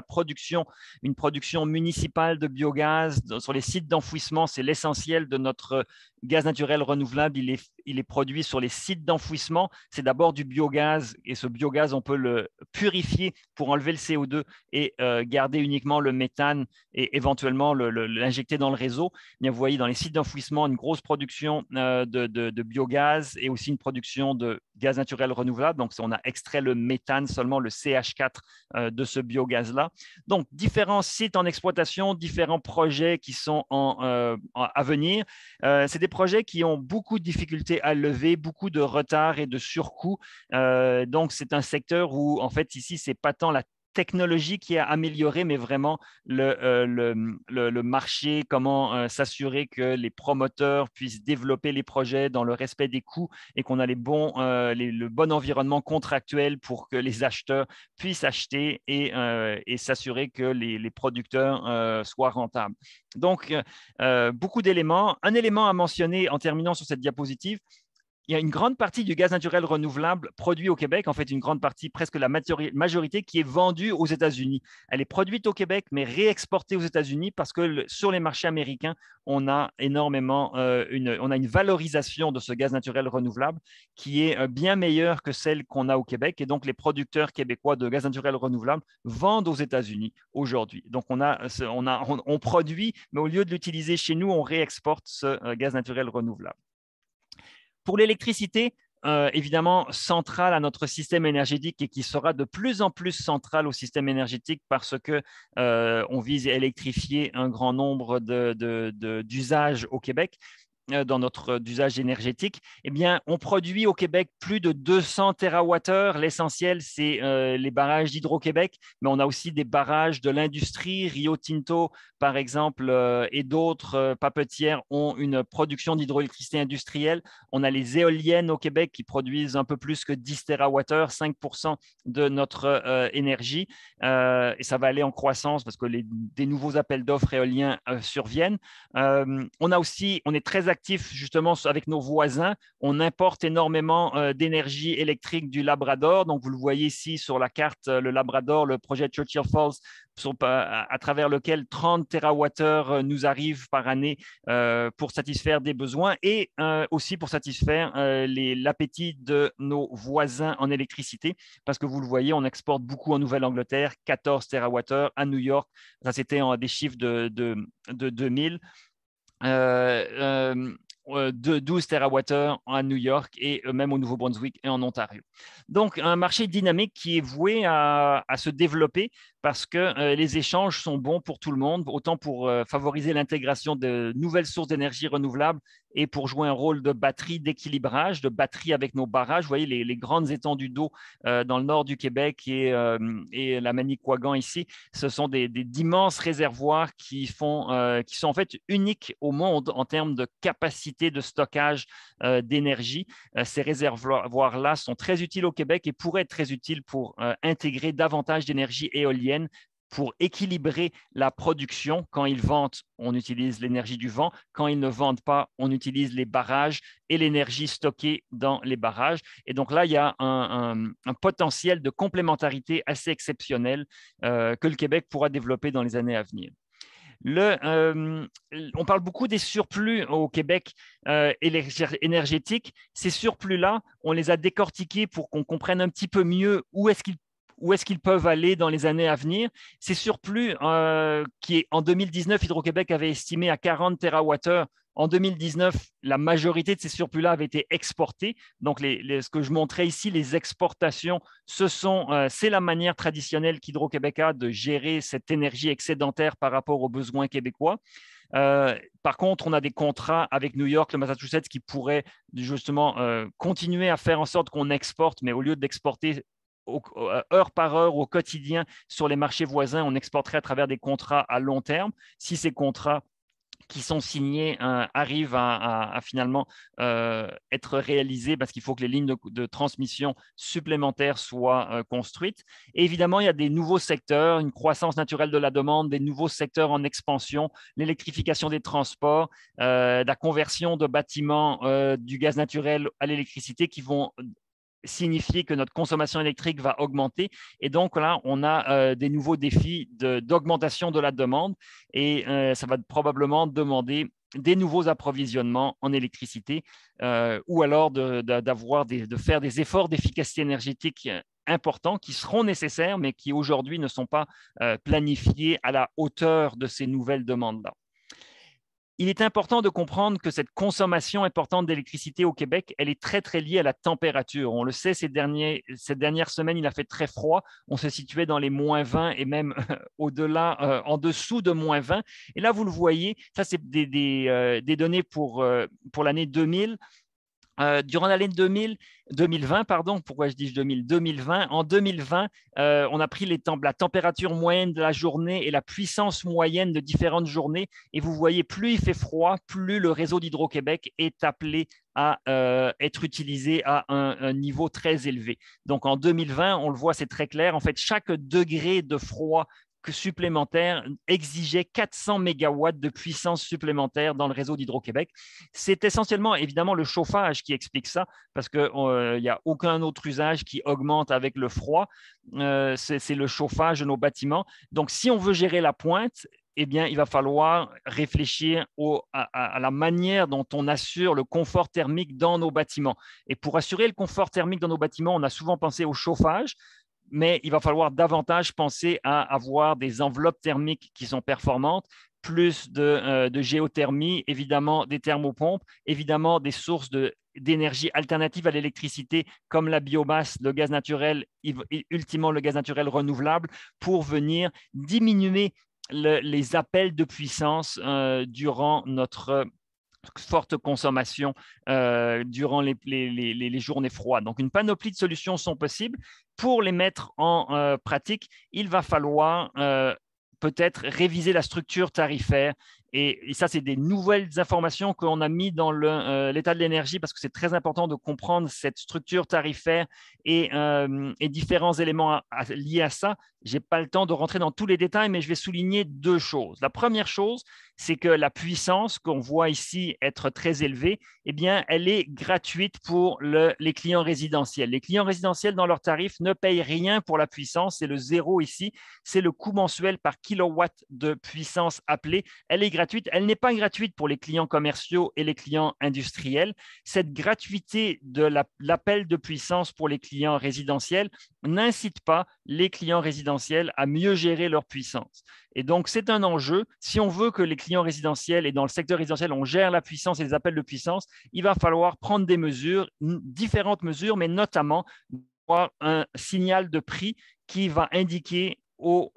une production municipale de biogaz sur les sites d'enfouissement. C'est l'essentiel de notre gaz naturel renouvelable. Il est produit sur les sites d'enfouissement. C'est d'abord du biogaz et ce biogaz, on peut le purifier pour enlever le CO2 et garder uniquement le méthane et éventuellement l'injecter dans le réseau. Bien, vous voyez dans les sites d'enfouissement une grosse production de biogaz et aussi une production de gaz naturel renouvelable. Donc, on a extrait le méthane, seulement le CH4 de ce biogaz-là. Donc, différents sites en exploitation, différents projets qui sont à venir. C'est des projets qui ont beaucoup de difficultés à lever, beaucoup de retard et de surcoûts. Donc, c'est un secteur où, en fait, ici, ce n'est pas tant la technologie qui a amélioré, mais vraiment le marché, comment s'assurer que les promoteurs puissent développer les projets dans le respect des coûts et qu'on a le bon environnement contractuel pour que les acheteurs puissent acheter et s'assurer que les producteurs soient rentables. Donc, beaucoup d'éléments. Un élément à mentionner en terminant sur cette diapositive, il y a une grande partie du gaz naturel renouvelable produit au Québec, en fait une grande partie, presque la majorité, qui est vendue aux États-Unis. Elle est produite au Québec, mais réexportée aux États-Unis parce que sur les marchés américains, on a énormément on a une valorisation de ce gaz naturel renouvelable qui est bien meilleure que celle qu'on a au Québec. Et donc, les producteurs québécois de gaz naturel renouvelable vendent aux États-Unis aujourd'hui. Donc, on produit, mais au lieu de l'utiliser chez nous, on réexporte ce gaz naturel renouvelable. Pour l'électricité, évidemment centrale à notre système énergétique et qui sera de plus en plus centrale au système énergétique parce qu'on vise à électrifier un grand nombre d'usages au Québec. Dans notre usage énergétique, eh bien, on produit au Québec plus de 200 TWh. L'essentiel, c'est les barrages d'Hydro-Québec, mais on a aussi des barrages de l'industrie. Rio Tinto, par exemple, et d'autres papetières ont une production d'hydroélectricité industrielle. On a les éoliennes au Québec qui produisent un peu plus que 10 TWh, 5% de notre énergie. Et ça va aller en croissance parce que des nouveaux appels d'offres éoliens surviennent. On est très actif justement avec nos voisins. On importe énormément d'énergie électrique du Labrador. Donc, vous le voyez ici sur la carte, le Labrador, le projet Churchill Falls, à travers lequel 30 TWh nous arrivent par année pour satisfaire des besoins et aussi pour satisfaire l'appétit de nos voisins en électricité. Parce que vous le voyez, on exporte beaucoup en Nouvelle-Angleterre, 14 TWh, à New York. Ça, c'était des chiffres de 2000. 12 TWh à New York et même au Nouveau-Brunswick et en Ontario. Donc, un marché dynamique qui est voué à se développer parce que les échanges sont bons pour tout le monde, autant pour favoriser l'intégration de nouvelles sources d'énergie renouvelables et pour jouer un rôle de batterie d'équilibrage, de batterie avec nos barrages. Vous voyez les grandes étendues d'eau dans le nord du Québec et la Manicouagan ici, ce sont d'immenses réservoirs qui sont en fait uniques au monde en termes de capacité de stockage d'énergie. Ces réservoirs-là sont très utiles au Québec et pourraient être très utiles pour intégrer davantage d'énergie éolienne pour équilibrer la production. Quand ils ventent, on utilise l'énergie du vent. Quand ils ne vendent pas, on utilise les barrages et l'énergie stockée dans les barrages. Et donc là, il y a un potentiel de complémentarité assez exceptionnel que le Québec pourra développer dans les années à venir. On parle beaucoup des surplus au Québec énergétiques. Ces surplus-là, on les a décortiqués pour qu'on comprenne un petit peu mieux où est-ce qu'ils peuvent aller dans les années à venir. Ces surplus qui, en 2019, Hydro-Québec avait estimé à 40 TWh. En 2019, la majorité de ces surplus-là avaient été exportés. Donc, ce que je montrais ici, les exportations, c'est la manière traditionnelle qu'Hydro-Québec a de gérer cette énergie excédentaire par rapport aux besoins québécois. Par contre, on a des contrats avec New York, le Massachusetts, qui pourraient justement continuer à faire en sorte qu'on exporte, mais au lieu d'exporter heure par heure au quotidien sur les marchés voisins, on exporterait à travers des contrats à long terme. Si ces contrats qui sont signés arrivent à finalement être réalisés parce qu'il faut que les lignes de transmission supplémentaires soient construites. Et évidemment, il y a des nouveaux secteurs, une croissance naturelle de la demande, des nouveaux secteurs en expansion, l'électrification des transports, la conversion de bâtiments du gaz naturel à l'électricité qui vont signifier que notre consommation électrique va augmenter. Et donc, là, on a des nouveaux défis d'augmentation de la demande et ça va probablement demander des nouveaux approvisionnements en électricité ou alors de faire des efforts d'efficacité énergétique importants qui seront nécessaires, mais qui aujourd'hui ne sont pas planifiés à la hauteur de ces nouvelles demandes-là. Il est important de comprendre que cette consommation importante d'électricité au Québec, elle est très, très liée à la température. On le sait, ces dernières semaines, il a fait très froid. On se situait dans les moins 20 et même au-delà, en dessous de moins 20. Et là, vous le voyez, ça, c'est des données pour l'année 2000. Durant l'année 2020, pourquoi je dis 2020, en 2020, on a pris la température moyenne de la journée et la puissance moyenne de différentes journées. Et vous voyez, plus il fait froid, plus le réseau d'Hydro-Québec est appelé à être utilisé à un niveau très élevé. Donc en 2020, on le voit, c'est très clair. En fait, chaque degré de froid supplémentaire exigeait 400 mégawatts de puissance supplémentaire dans le réseau d'Hydro-Québec. C'est essentiellement, évidemment, le chauffage qui explique ça, parce qu'il n'y a aucun autre usage qui augmente avec le froid. C'est le chauffage de nos bâtiments. Donc, si on veut gérer la pointe, eh bien, il va falloir réfléchir à la manière dont on assure le confort thermique dans nos bâtiments. Et pour assurer le confort thermique dans nos bâtiments, on a souvent pensé au chauffage, mais il va falloir davantage penser à avoir des enveloppes thermiques qui sont performantes, plus de géothermie, évidemment des thermopompes, évidemment des sources d'énergie alternatives à l'électricité comme la biomasse, le gaz naturel, ultimement le gaz naturel renouvelable, pour venir diminuer les appels de puissance durant notre forte consommation durant les journées froides. Donc, une panoplie de solutions sont possibles. Pour les mettre en pratique, il va falloir peut-être réviser la structure tarifaire. Et ça, c'est des nouvelles informations qu'on a mis dans l'état de l'énergie parce que c'est très important de comprendre cette structure tarifaire et différents éléments liés à ça. Je n'ai pas le temps de rentrer dans tous les détails, mais je vais souligner deux choses. La première chose, c'est que la puissance qu'on voit ici être très élevée, eh bien, elle est gratuite pour les clients résidentiels. Les clients résidentiels, dans leurs tarifs, ne payent rien pour la puissance. C'est le zéro ici. C'est le coût mensuel par kilowatt de puissance appelée. Elle est gratuite. Elle n'est pas gratuite pour les clients commerciaux et les clients industriels. Cette gratuité de l'appel de puissance pour les clients résidentiels n'incite pas les clients résidentiels à mieux gérer leur puissance. Et donc, c'est un enjeu. Si on veut que les clients résidentiels et dans le secteur résidentiel, on gère la puissance et les appels de puissance, il va falloir prendre des mesures, différentes mesures, mais notamment avoir un signal de prix qui va indiquer aux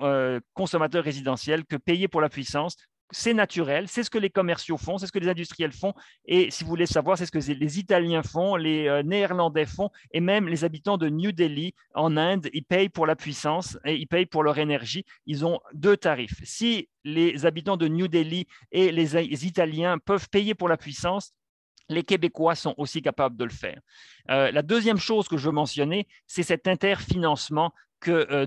consommateurs résidentiels que payer pour la puissance. C'est naturel, c'est ce que les commerciaux font, c'est ce que les industriels font. Et si vous voulez savoir, c'est ce que les Italiens font, les Néerlandais font, et même les habitants de New Delhi en Inde, ils payent pour la puissance et ils payent pour leur énergie. Ils ont deux tarifs. Si les habitants de New Delhi et les Italiens peuvent payer pour la puissance, les Québécois sont aussi capables de le faire. La deuxième chose que je veux mentionner, c'est cet interfinancement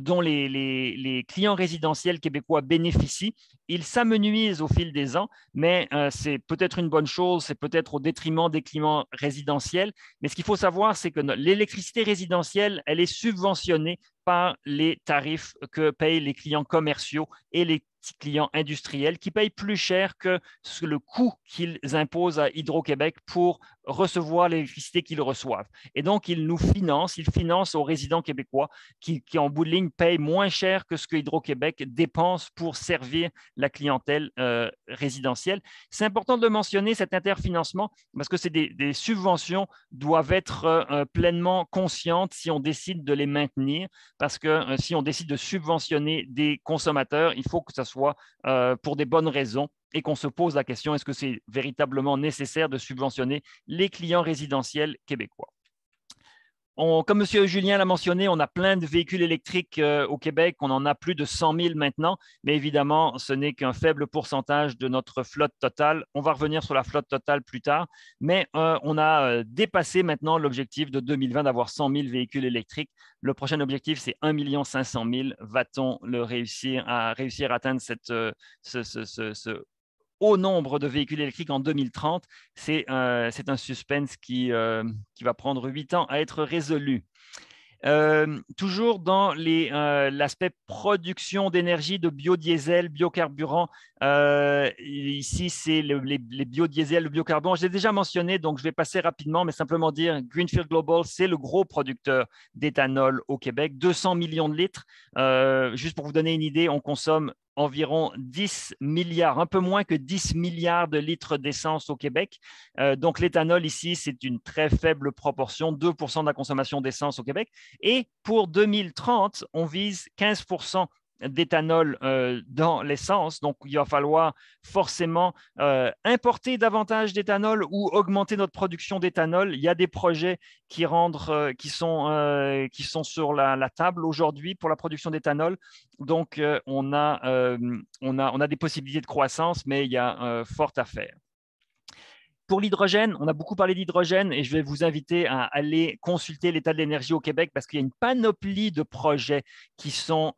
dont les clients résidentiels québécois bénéficient. Ils s'amenuisent au fil des ans, mais c'est peut-être une bonne chose, c'est peut-être au détriment des clients résidentiels. Mais ce qu'il faut savoir, c'est que l'électricité résidentielle, elle est subventionnée par les tarifs que payent les clients commerciaux et les clients industriels qui payent plus cher que le coût qu'ils imposent à Hydro-Québec pour recevoir l'électricité qu'ils reçoivent. Et donc, ils financent aux résidents québécois qui, en bout de ligne, payent moins cher que ce que Hydro-Québec dépense pour servir la clientèle résidentielle. C'est important de mentionner cet interfinancement parce que c'est des subventions doivent être pleinement conscientes si on décide de les maintenir, parce que si on décide de subventionner des consommateurs, il faut que ce soit pour des bonnes raisons et qu'on se pose la question, est-ce que c'est véritablement nécessaire de subventionner les clients résidentiels québécois? Comme M. Julien l'a mentionné, on a plein de véhicules électriques au Québec. On en a plus de 100 000 maintenant, mais évidemment, ce n'est qu'un faible pourcentage de notre flotte totale. On va revenir sur la flotte totale plus tard, mais on a dépassé maintenant l'objectif de 2020 d'avoir 100 000 véhicules électriques. Le prochain objectif, c'est 1 500 000. Va-t-on réussir à atteindre ce haut nombre de véhicules électriques en 2030, c'est un suspense qui va prendre 8 ans à être résolu. Toujours dans l'aspect production d'énergie de biodiesel, biocarburant, ici c'est les biodiesel, le biocarburant. Je l'ai déjà mentionné, donc je vais passer rapidement, mais simplement dire Greenfield Global, c'est le gros producteur d'éthanol au Québec, 200 millions de litres. Juste pour vous donner une idée, on consomme environ 10 milliards, un peu moins que 10 milliards de litres d'essence au Québec. Donc, l'éthanol ici, c'est une très faible proportion, 2% de la consommation d'essence au Québec. Et pour 2030, on vise 15% d'éthanol dans l'essence. Donc, il va falloir forcément importer davantage d'éthanol ou augmenter notre production d'éthanol. Il y a des projets qui sont sur la table aujourd'hui pour la production d'éthanol. Donc, on a des possibilités de croissance, mais il y a fort à faire. Pour l'hydrogène, on a beaucoup parlé d'hydrogène et je vais vous inviter à aller consulter l'état de l'énergie au Québec parce qu'il y a une panoplie de projets qui sont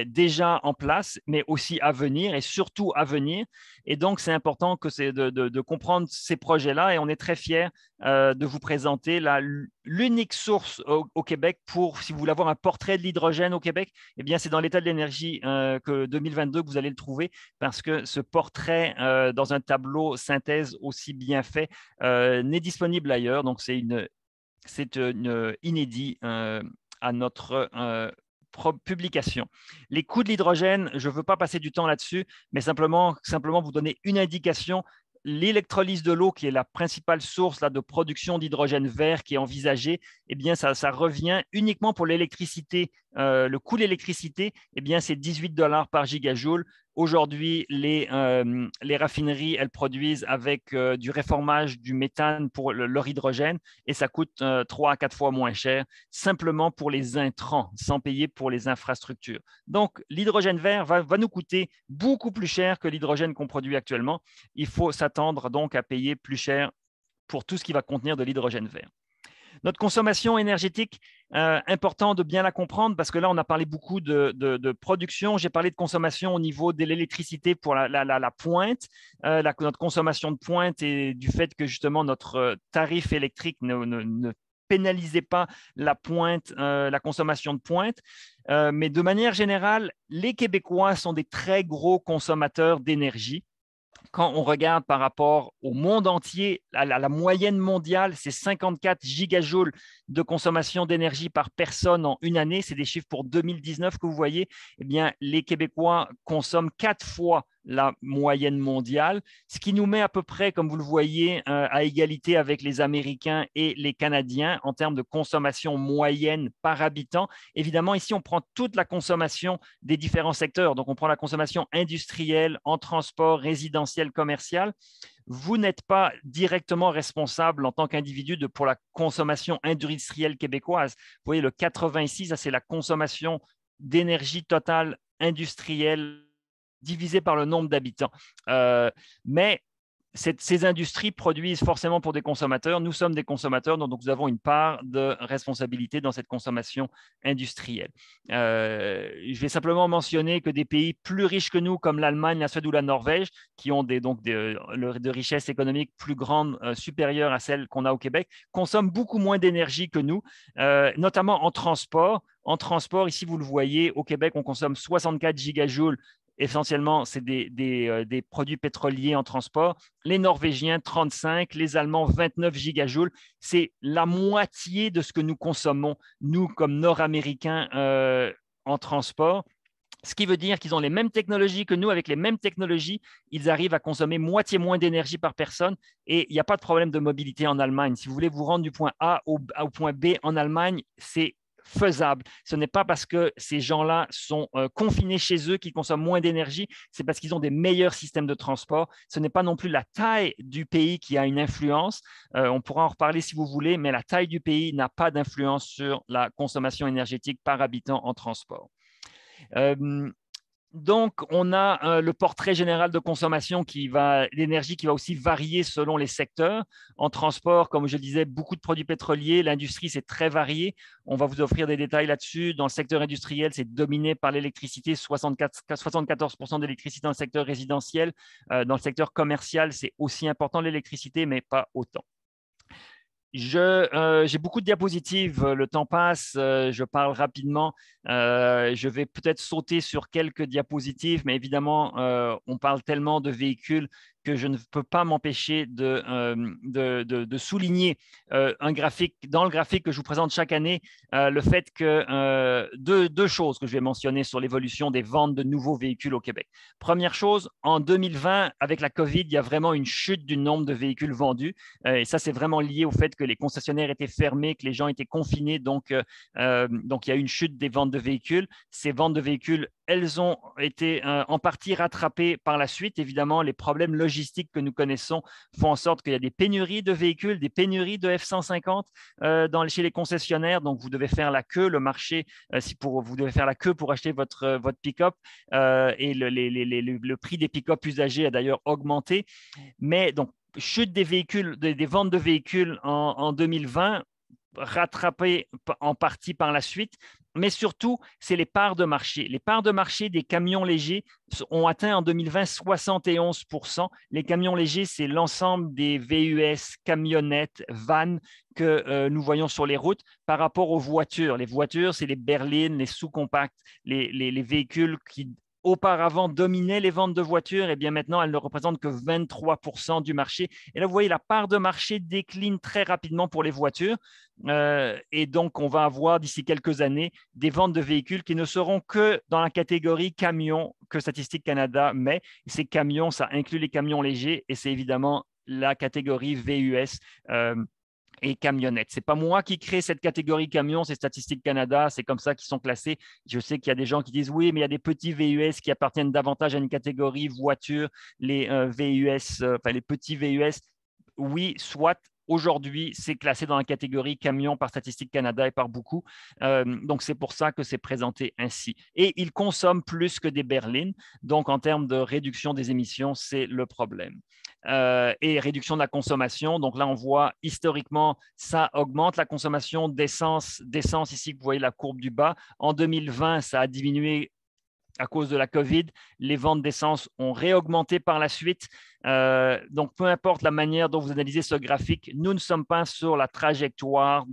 déjà en place, mais aussi à venir et surtout à venir. Et donc, c'est important de comprendre ces projets-là et on est très fiers de vous présenter l'unique source au Québec pour, si vous voulez avoir un portrait de l'hydrogène au Québec, eh bien, c'est dans l'état de l'énergie que 2022 que vous allez le trouver parce que ce portrait dans un tableau synthèse aussi bien fait n'est disponible ailleurs. Donc, c'est une inédit à notre publication. Les coûts de l'hydrogène, je ne veux pas passer du temps là-dessus, mais simplement vous donner une indication. L'électrolyse de l'eau, qui est la principale source de production d'hydrogène vert qui est envisagée, eh bien, ça revient uniquement pour l'électricité. Le coût de l'électricité, eh bien, c'est 18 $ par gigajoule. Aujourd'hui, les raffineries, elles produisent avec du réformage du méthane pour leur hydrogène et ça coûte 3 à 4 fois moins cher, simplement pour les intrants, sans payer pour les infrastructures. Donc, l'hydrogène vert va nous coûter beaucoup plus cher que l'hydrogène qu'on produit actuellement. Il faut s'attendre donc à payer plus cher pour tout ce qui va contenir de l'hydrogène vert. Notre consommation énergétique, important de bien la comprendre parce que là, on a parlé beaucoup de production. J'ai parlé de consommation au niveau de l'électricité pour la pointe, notre consommation de pointe et du fait que justement notre tarif électrique ne pénalisait pas la pointe, la consommation de pointe. Mais de manière générale, les Québécois sont des très gros consommateurs d'énergie. Quand on regarde par rapport au monde entier, la moyenne mondiale, c'est 54 gigajoules de consommation d'énergie par personne en une année. C'est des chiffres pour 2019 que vous voyez. Eh bien, les Québécois consomment 4 fois la moyenne mondiale, ce qui nous met à peu près, comme vous le voyez, à égalité avec les Américains et les Canadiens en termes de consommation moyenne par habitant. Évidemment, ici, on prend toute la consommation des différents secteurs. Donc, on prend la consommation industrielle, en transport, résidentiel, commercial. Vous n'êtes pas directement responsable en tant qu'individu pour la consommation industrielle québécoise. Vous voyez, le 86, ça c'est la consommation d'énergie totale industrielle divisée par le nombre d'habitants. Mais ces industries produisent forcément pour des consommateurs. Nous sommes des consommateurs, donc nous avons une part de responsabilité dans cette consommation industrielle. Je vais simplement mentionner que des pays plus riches que nous, comme l'Allemagne, la Suède ou la Norvège, qui ont de richesses économiques plus grandes, supérieures à celles qu'on a au Québec, consomment beaucoup moins d'énergie que nous, notamment en transport. En transport, ici, vous le voyez, au Québec, on consomme 64 gigajoules. Essentiellement, c'est des produits pétroliers en transport. Les Norvégiens, 35, les Allemands, 29 gigajoules. C'est la moitié de ce que nous consommons, nous, comme Nord-Américains, en transport. Ce qui veut dire qu'ils ont les mêmes technologies que nous. Avec les mêmes technologies, ils arrivent à consommer moitié moins d'énergie par personne et il n'y a pas de problème de mobilité en Allemagne. Si vous voulez vous rendre du point A au point B en Allemagne, c'est faisable. Ce n'est pas parce que ces gens-là sont confinés chez eux qu'ils consomment moins d'énergie, c'est parce qu'ils ont des meilleurs systèmes de transport. Ce n'est pas non plus la taille du pays qui a une influence. On pourra en reparler si vous voulez, mais la taille du pays n'a pas d'influence sur la consommation énergétique par habitant en transport. Donc, on a le portrait général de consommation l'énergie qui va aussi varier selon les secteurs. En transport, comme je le disais, beaucoup de produits pétroliers. L'industrie, c'est très varié. On va vous offrir des détails là-dessus. Dans le secteur industriel, c'est dominé par l'électricité, 74% d'électricité dans le secteur résidentiel. Dans le secteur commercial, c'est aussi important l'électricité, mais pas autant. J'ai beaucoup de diapositives, le temps passe, je parle rapidement. Je vais peut-être sauter sur quelques diapositives, mais évidemment, on parle tellement de véhicules que je ne peux pas m'empêcher de souligner dans le graphique que je vous présente chaque année, le fait que deux choses que je vais mentionner sur l'évolution des ventes de nouveaux véhicules au Québec. Première chose, en 2020, avec la COVID, il y a vraiment une chute du nombre de véhicules vendus. Et ça, c'est vraiment lié au fait que les concessionnaires étaient fermés, que les gens étaient confinés. Donc, il y a eu une chute des ventes de véhicules. Ces ventes de véhicules, elles ont été en partie rattrapées par la suite. Évidemment, les problèmes logistiques que nous connaissons font en sorte qu'il y a des pénuries de véhicules, des pénuries de F-150 chez les concessionnaires. Donc, vous devez faire la queue, le marché, vous devez faire la queue pour acheter votre pick-up et le prix des pick-up usagés a d'ailleurs augmenté. Mais donc, chute des véhicules, des ventes de véhicules en 2020, rattrapées en partie par la suite. Mais surtout, c'est les parts de marché. Les parts de marché des camions légers ont atteint en 2020 71%. Les camions légers, c'est l'ensemble des VUS, camionnettes, vannes que nous voyons sur les routes par rapport aux voitures. Les voitures, c'est les berlines, les sous-compacts, les véhicules qui auparavant dominaient les ventes de voitures, et bien maintenant, elles ne représentent que 23% du marché. Et là, vous voyez, la part de marché décline très rapidement pour les voitures. Et donc, on va avoir d'ici quelques années des ventes de véhicules qui ne seront que dans la catégorie camions que Statistique Canada met. Ces camions, ça inclut les camions légers et c'est évidemment la catégorie VUS. Et camionnettes. Ce n'est pas moi qui crée cette catégorie camion, c'est Statistique Canada, c'est comme ça qu'ils sont classés. Je sais qu'il y a des gens qui disent oui, mais il y a des petits VUS qui appartiennent davantage à une catégorie voiture, les les petits VUS. Oui, soit. Aujourd'hui, c'est classé dans la catégorie camion par Statistique Canada et par beaucoup. Donc, c'est pour ça que c'est présenté ainsi. Et ils consomment plus que des berlines. Donc, en termes de réduction des émissions, c'est le problème. Et réduction de la consommation. Donc là, on voit historiquement, ça augmente la consommation d'essence. Ici, vous voyez la courbe du bas. En 2020, ça a diminué à cause de la COVID. Les ventes d'essence ont réaugmenté par la suite. Donc, peu importe la manière dont vous analysez ce graphique, nous ne sommes pas sur la trajectoire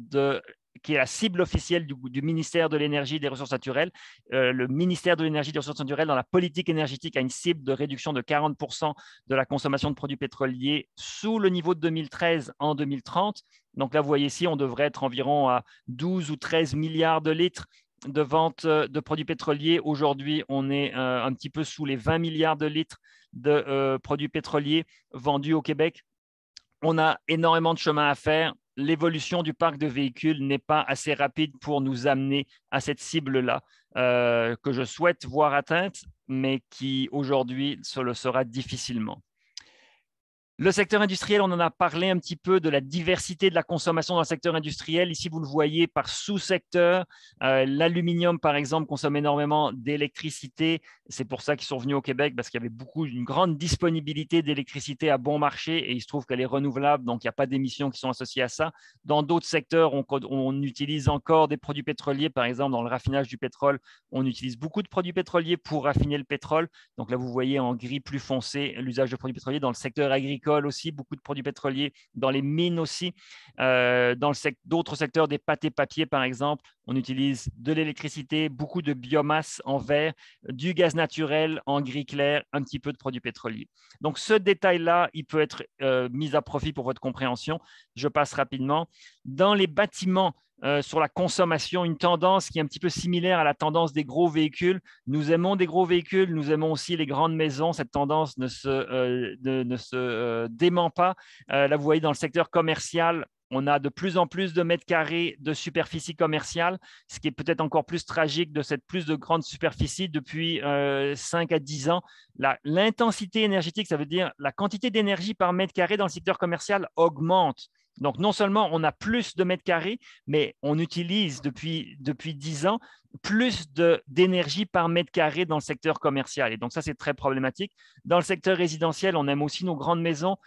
qui est la cible officielle du ministère de l'Énergie et des Ressources naturelles. Le ministère de l'Énergie et des Ressources naturelles, dans la politique énergétique, a une cible de réduction de 40% de la consommation de produits pétroliers sous le niveau de 2013 en 2030. Donc là, vous voyez ici, on devrait être environ à 12 ou 13 milliards de litres de vente de produits pétroliers. Aujourd'hui, on est un petit peu sous les 20 milliards de litres de produits pétroliers vendus au Québec. On a énormément de chemin à faire. L'évolution du parc de véhicules n'est pas assez rapide pour nous amener à cette cible-là que je souhaite voir atteinte, mais qui aujourd'hui se le sera difficilement. Le secteur industriel, on en a parlé un petit peu de la diversité de la consommation dans le secteur industriel. Ici, vous le voyez par sous-secteur. L'aluminium, par exemple, consomme énormément d'électricité. C'est pour ça qu'ils sont venus au Québec, parce qu'il y avait une grande disponibilité d'électricité à bon marché et il se trouve qu'elle est renouvelable, donc il n'y a pas d'émissions qui sont associées à ça. Dans d'autres secteurs, on utilise encore des produits pétroliers. Par exemple, dans le raffinage du pétrole, on utilise beaucoup de produits pétroliers pour raffiner le pétrole. Donc là, vous voyez en gris plus foncé l'usage de produits pétroliers. Dans le secteur agricole aussi, beaucoup de produits pétroliers, dans les mines aussi, dans d'autres secteurs, des pâtes et papiers par exemple, on utilise de l'électricité, beaucoup de biomasse en vert, du gaz naturel en gris clair, un petit peu de produits pétroliers. Donc ce détail-là, il peut être mis à profit pour votre compréhension. Je passe rapidement. Dans les bâtiments, sur la consommation, une tendance qui est un petit peu similaire à la tendance des gros véhicules. Nous aimons des gros véhicules, nous aimons aussi les grandes maisons. Cette tendance ne se dément pas. Là, vous voyez, dans le secteur commercial, on a de plus en plus de mètres carrés de superficie commerciale, ce qui est peut-être encore plus tragique de cette plus de grande superficie depuis 5 à 10 ans. L'intensité énergétique, ça veut dire la quantité d'énergie par mètre carré dans le secteur commercial augmente. Donc, non seulement on a plus de mètres carrés, mais on utilise depuis 10 ans plus d'énergie par mètre carré dans le secteur commercial. Et donc, ça, c'est très problématique. Dans le secteur résidentiel, on aime aussi nos grandes maisons.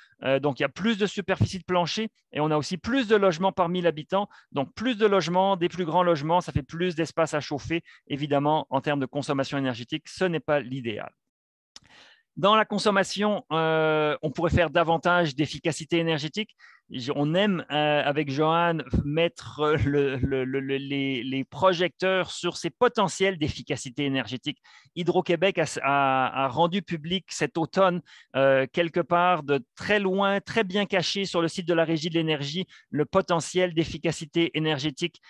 Donc, il y a plus de superficie de plancher et on a aussi plus de logements par 1000 habitants. Donc, plus de logements, des plus grands logements, ça fait plus d'espace à chauffer. Évidemment, en termes de consommation énergétique, ce n'est pas l'idéal. Dans la consommation, on pourrait faire davantage d'efficacité énergétique. On aime, avec Johan, mettre les projecteurs sur ces potentiels d'efficacité énergétique. Hydro-Québec a rendu public cet automne, quelque part de très loin, très bien caché sur le site de la Régie de l'énergie, le potentiel d'efficacité énergétique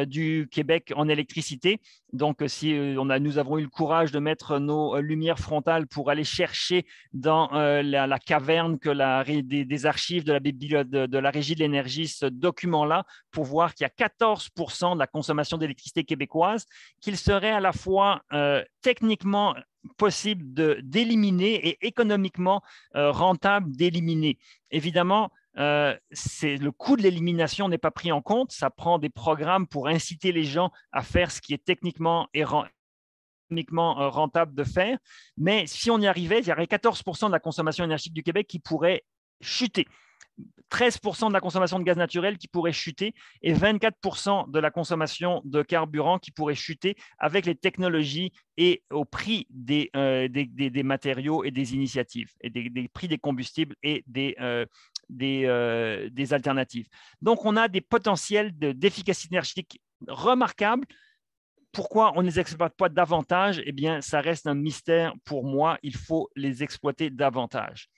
du Québec en électricité. Donc, si nous avons eu le courage de mettre nos lumières frontales pour aller chercher dans la caverne des archives de la Régie de l'énergie, ce document-là, pour voir qu'il y a 14% de la consommation d'électricité québécoise qu'il serait à la fois techniquement possible d'éliminer et économiquement rentable d'éliminer. Évidemment, le coût de l'élimination n'est pas pris en compte. Ça prend des programmes pour inciter les gens à faire ce qui est techniquement rentable de faire. Mais si on y arrivait, il y aurait 14% de la consommation énergétique du Québec qui pourrait chuter. 13% de la consommation de gaz naturel qui pourrait chuter et 24% de la consommation de carburant qui pourrait chuter avec les technologies et au prix des matériaux et des initiatives, et des prix des combustibles et des alternatives. Donc, on a des potentiels d'efficacité énergétique remarquables. Pourquoi on ne les exploite pas davantage? Eh bien, ça reste un mystère pour moi. Il faut les exploiter davantage.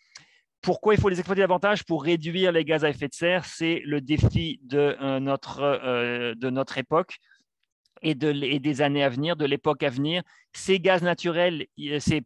Pourquoi il faut les exploiter davantage? Pour réduire les gaz à effet de serre. C'est le défi de notre époque et des années à venir, de l'époque à venir. Ces gaz naturels, ces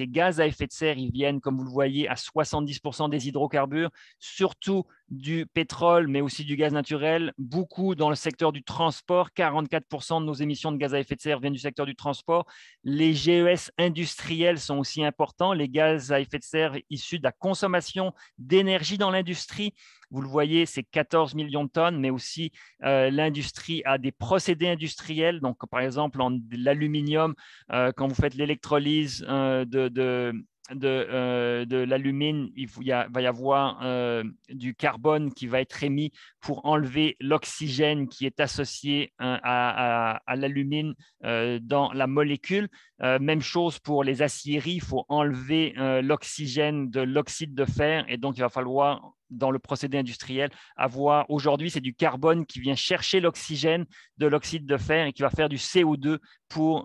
gaz à effet de serre, ils viennent, comme vous le voyez, à 70% des hydrocarbures, surtout du pétrole, mais aussi du gaz naturel. Beaucoup dans le secteur du transport, 44% de nos émissions de gaz à effet de serre viennent du secteur du transport. Les GES industriels sont aussi importants, les gaz à effet de serre issus de la consommation d'énergie dans l'industrie. Vous le voyez, c'est 14 millions de tonnes, mais aussi l'industrie a des procédés industriels. Donc, par exemple, l'aluminium, quand vous faites l'électrolyse de l'alumine, va y avoir du carbone qui va être émis pour enlever l'oxygène qui est associé à l'alumine dans la molécule. Même chose pour les aciéries, il faut enlever l'oxygène de l'oxyde de fer et donc il va falloir, dans le procédé industriel, aujourd'hui, c'est du carbone qui vient chercher l'oxygène de l'oxyde de fer et qui va faire du CO2 pour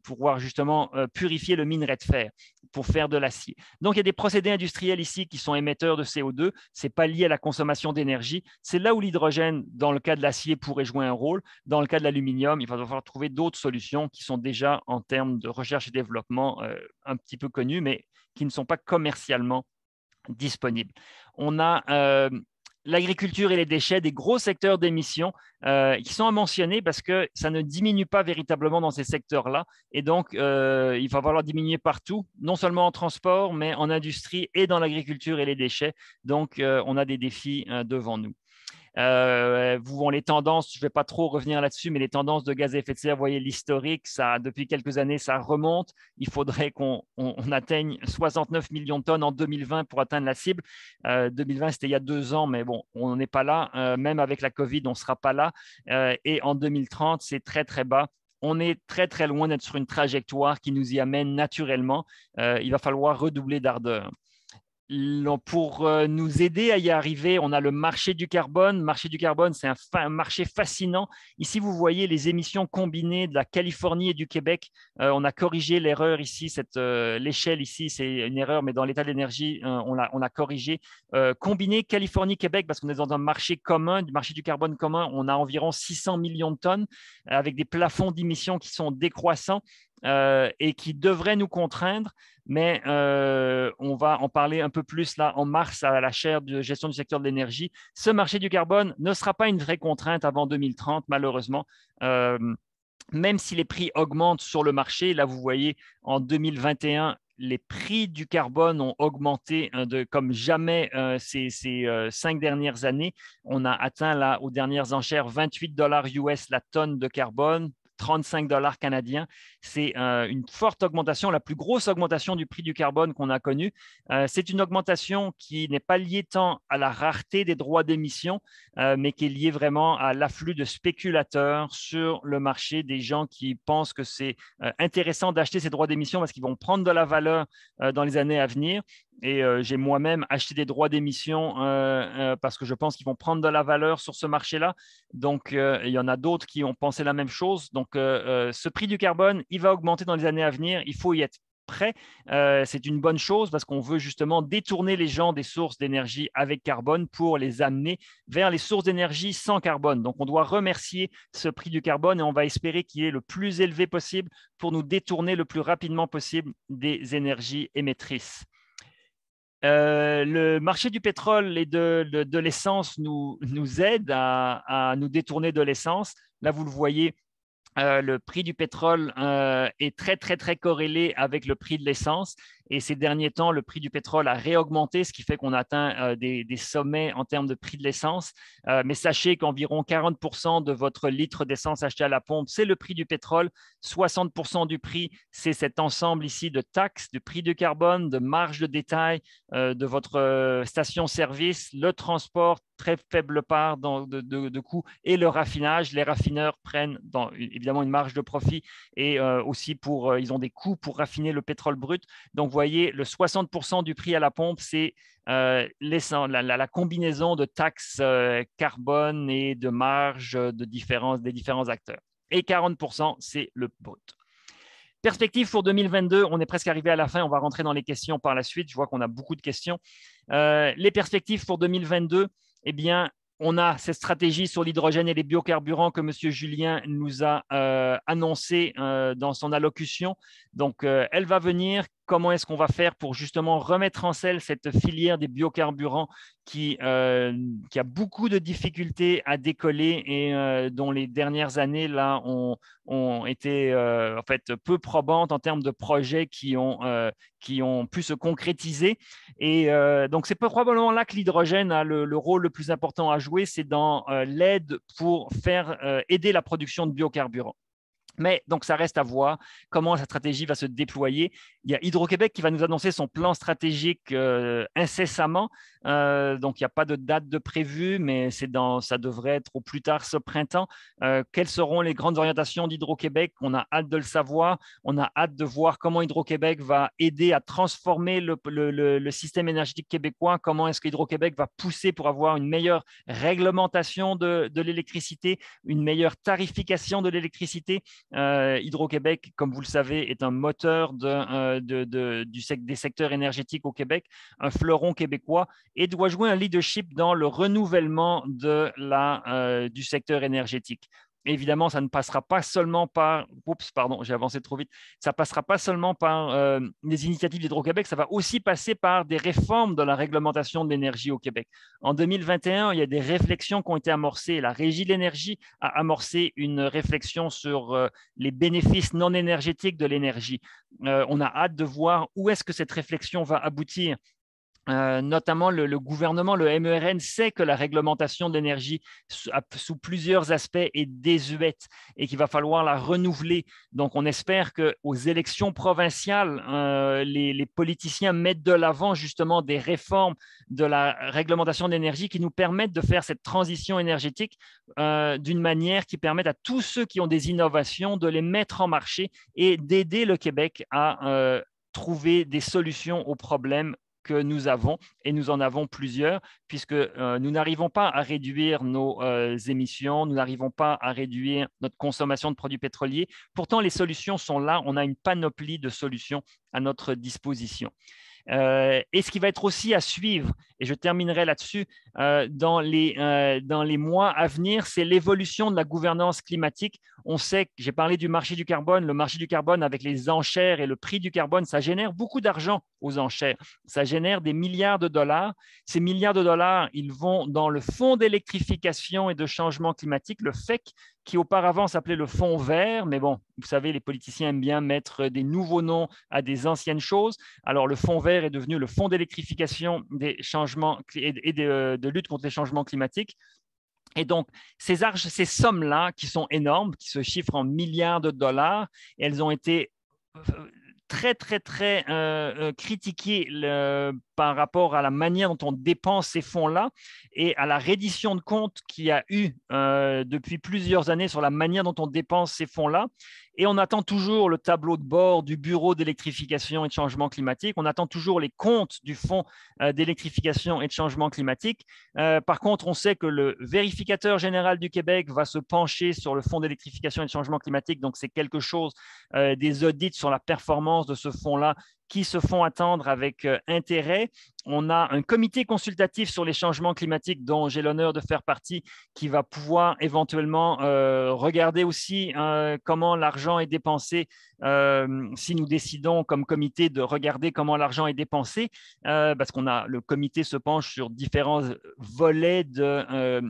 pouvoir justement purifier le minerai de fer, pour faire de l'acier. Donc, il y a des procédés industriels ici qui sont émetteurs de CO2. Ce n'est pas lié à la consommation d'énergie. C'est là où l'hydrogène, dans le cas de l'acier, pourrait jouer un rôle. Dans le cas de l'aluminium, il va falloir trouver d'autres solutions qui sont déjà, en termes de recherche et développement, un petit peu connues, mais qui ne sont pas commercialement disponibles. On a l'agriculture et les déchets, des gros secteurs d'émissions qui sont à mentionner parce que ça ne diminue pas véritablement dans ces secteurs-là. Et donc, il va falloir diminuer partout, non seulement en transport, mais en industrie et dans l'agriculture et les déchets. Donc, on a des défis devant nous. Les tendances, je ne vais pas trop revenir là-dessus, mais les tendances de gaz à effet de serre, vous voyez l'historique, depuis quelques années, ça remonte. Il faudrait qu'on atteigne 69 millions de tonnes en 2020 pour atteindre la cible. 2020, c'était il y a 2 ans, mais bon, on n'est pas là. Même avec la COVID, on ne sera pas là. Et en 2030, c'est très, très bas. On est très, très loin d'être sur une trajectoire qui nous y amène naturellement. Il va falloir redoubler d'ardeur. Pour nous aider à y arriver, on a le marché du carbone. Le marché du carbone, c'est un marché fascinant. Ici, vous voyez les émissions combinées de la Californie et du Québec. On a corrigé l'erreur ici. L'échelle ici, c'est une erreur, mais dans l'état de l'énergie, on a corrigé. Combiné Californie-Québec, parce qu'on est dans un marché commun, du marché du carbone commun, on a environ 600 millions de tonnes avec des plafonds d'émissions qui sont décroissants. Et qui devrait nous contraindre, mais on va en parler un peu plus là en mars à la chaire de gestion du secteur de l'énergie. Ce marché du carbone ne sera pas une vraie contrainte avant 2030, malheureusement. Même si les prix augmentent sur le marché, là vous voyez en 2021, les prix du carbone ont augmenté comme jamais ces 5 dernières années. On a atteint là aux dernières enchères 28 $ US la tonne de carbone. 35 $ canadiens. C'est une forte augmentation, la plus grosse augmentation du prix du carbone qu'on a connue. C'est une augmentation qui n'est pas liée tant à la rareté des droits d'émission, mais qui est liée vraiment à l'afflux de spéculateurs sur le marché, des gens qui pensent que c'est intéressant d'acheter ces droits d'émission parce qu'ils vont prendre de la valeur dans les années à venir. Et j'ai moi-même acheté des droits d'émission parce que je pense qu'ils vont prendre de la valeur sur ce marché-là. Donc, il y en a d'autres qui ont pensé la même chose. Donc, ce prix du carbone, il va augmenter dans les années à venir. Il faut y être prêt. C'est une bonne chose parce qu'on veut justement détourner les gens des sources d'énergie avec carbone pour les amener vers les sources d'énergie sans carbone. Donc, on doit remercier ce prix du carbone et on va espérer qu'il est le plus élevé possible pour nous détourner le plus rapidement possible des énergies émettrices. Le marché du pétrole et de l'essence nous aide à nous détourner de l'essence. Là, vous le voyez, le prix du pétrole est très, très, très corrélé avec le prix de l'essence. Et ces derniers temps, le prix du pétrole a réaugmenté, ce qui fait qu'on atteint des sommets en termes de prix de l'essence. Mais sachez qu'environ 40% de votre litre d'essence acheté à la pompe, c'est le prix du pétrole. 60% du prix, c'est cet ensemble ici de taxes, de prix du carbone, de marge de détail de votre station-service, le transport, très faible part de coûts, et le raffinage. Les raffineurs prennent évidemment une marge de profit et aussi ils ont des coûts pour raffiner le pétrole brut. Donc, vous voyez, le 60% du prix à la pompe, c'est la combinaison de taxes carbone et de marge des différents acteurs. Et 40%, c'est le brut. Perspective pour 2022, on est presque arrivé à la fin, on va rentrer dans les questions par la suite. Je vois qu'on a beaucoup de questions. Les perspectives pour 2022, eh bien, on a cette stratégie sur l'hydrogène et les biocarburants que M. Julien nous a annoncé dans son allocution. Donc, elle va venir. Comment est-ce qu'on va faire pour justement remettre en selle cette filière des biocarburants qui a beaucoup de difficultés à décoller et dont les dernières années là, ont été en fait peu probantes en termes de projets qui ont pu se concrétiser. Et donc, c'est probablement là que l'hydrogène a le rôle le plus important à jouer, c'est dans l'aide pour aider la production de biocarburants. Mais donc, ça reste à voir comment la stratégie va se déployer. Il y a Hydro-Québec qui va nous annoncer son plan stratégique incessamment. Donc, il n'y a pas de date de prévue, mais ça devrait être au plus tard ce printemps. Quelles seront les grandes orientations d'Hydro-Québec? On a hâte de le savoir. On a hâte de voir comment Hydro-Québec va aider à transformer le système énergétique québécois. Comment est-ce qu'Hydro-Québec va pousser pour avoir une meilleure réglementation de l'électricité, une meilleure tarification de l'électricité. Hydro-Québec, comme vous le savez, est un moteur des secteurs énergétiques au Québec, un fleuron québécois, et doit jouer un leadership dans le renouvellement du secteur énergétique. évidemment, ça ne passera pas seulement par… Oups, pardon, j'ai avancé trop vite. Ça ne passera pas seulement par des initiatives d'Hydro-Québec, ça va aussi passer par des réformes de la réglementation de l'énergie au Québec. En 2021, il y a des réflexions qui ont été amorcées. La Régie de l'énergie a amorcé une réflexion sur les bénéfices non énergétiques de l'énergie. On a hâte de voir où est-ce que cette réflexion va aboutir. Notamment le gouvernement, le MERN, sait que la réglementation de l'énergie sous plusieurs aspects est désuète et qu'il va falloir la renouveler. Donc, on espère qu'aux élections provinciales, les politiciens mettent de l'avant justement des réformes de la réglementation de l'énergie qui nous permettent de faire cette transition énergétique d'une manière qui permette à tous ceux qui ont des innovations de les mettre en marché et d'aider le Québec à trouver des solutions aux problèmes que nous avons, et nous en avons plusieurs, puisque nous n'arrivons pas à réduire nos émissions, nous n'arrivons pas à réduire notre consommation de produits pétroliers. Pourtant, les solutions sont là, on a une panoplie de solutions à notre disposition. Et ce qui va être aussi à suivre, et je terminerai là-dessus, dans les mois à venir, c'est l'évolution de la gouvernance climatique. On sait que j'ai parlé du marché du carbone. Le marché du carbone avec les enchères et le prix du carbone, ça génère beaucoup d'argent aux enchères. Ça génère des milliards de dollars. Ces milliards de dollars, ils vont dans le fonds d'électrification et de changement climatique, le FEC, qui auparavant s'appelait le fonds vert. Mais bon, vous savez, les politiciens aiment bien mettre des nouveaux noms à des anciennes choses. Alors, le fonds vert est devenu le fonds d'électrification des changements et de lutte contre les changements climatiques. Et donc, ces sommes-là, qui sont énormes, qui se chiffrent en milliards de dollars, elles ont été très critiquées par rapport à la manière dont on dépense ces fonds-là et à la reddition de comptes qu'il y a eu depuis plusieurs années sur la manière dont on dépense ces fonds-là. Et on attend toujours le tableau de bord du Bureau d'électrification et de changement climatique. On attend toujours les comptes du Fonds d'électrification et de changement climatique. Par contre, on sait que le vérificateur général du Québec va se pencher sur le Fonds d'électrification et de changement climatique. Donc, c'est quelque chose, des audits sur la performance de ce fonds-là qui se font attendre avec intérêt. On a un comité consultatif sur les changements climatiques dont j'ai l'honneur de faire partie qui va pouvoir éventuellement regarder aussi comment l'argent est dépensé si nous décidons comme comité de regarder comment l'argent est dépensé parce qu'on a le comité se penche sur différents volets des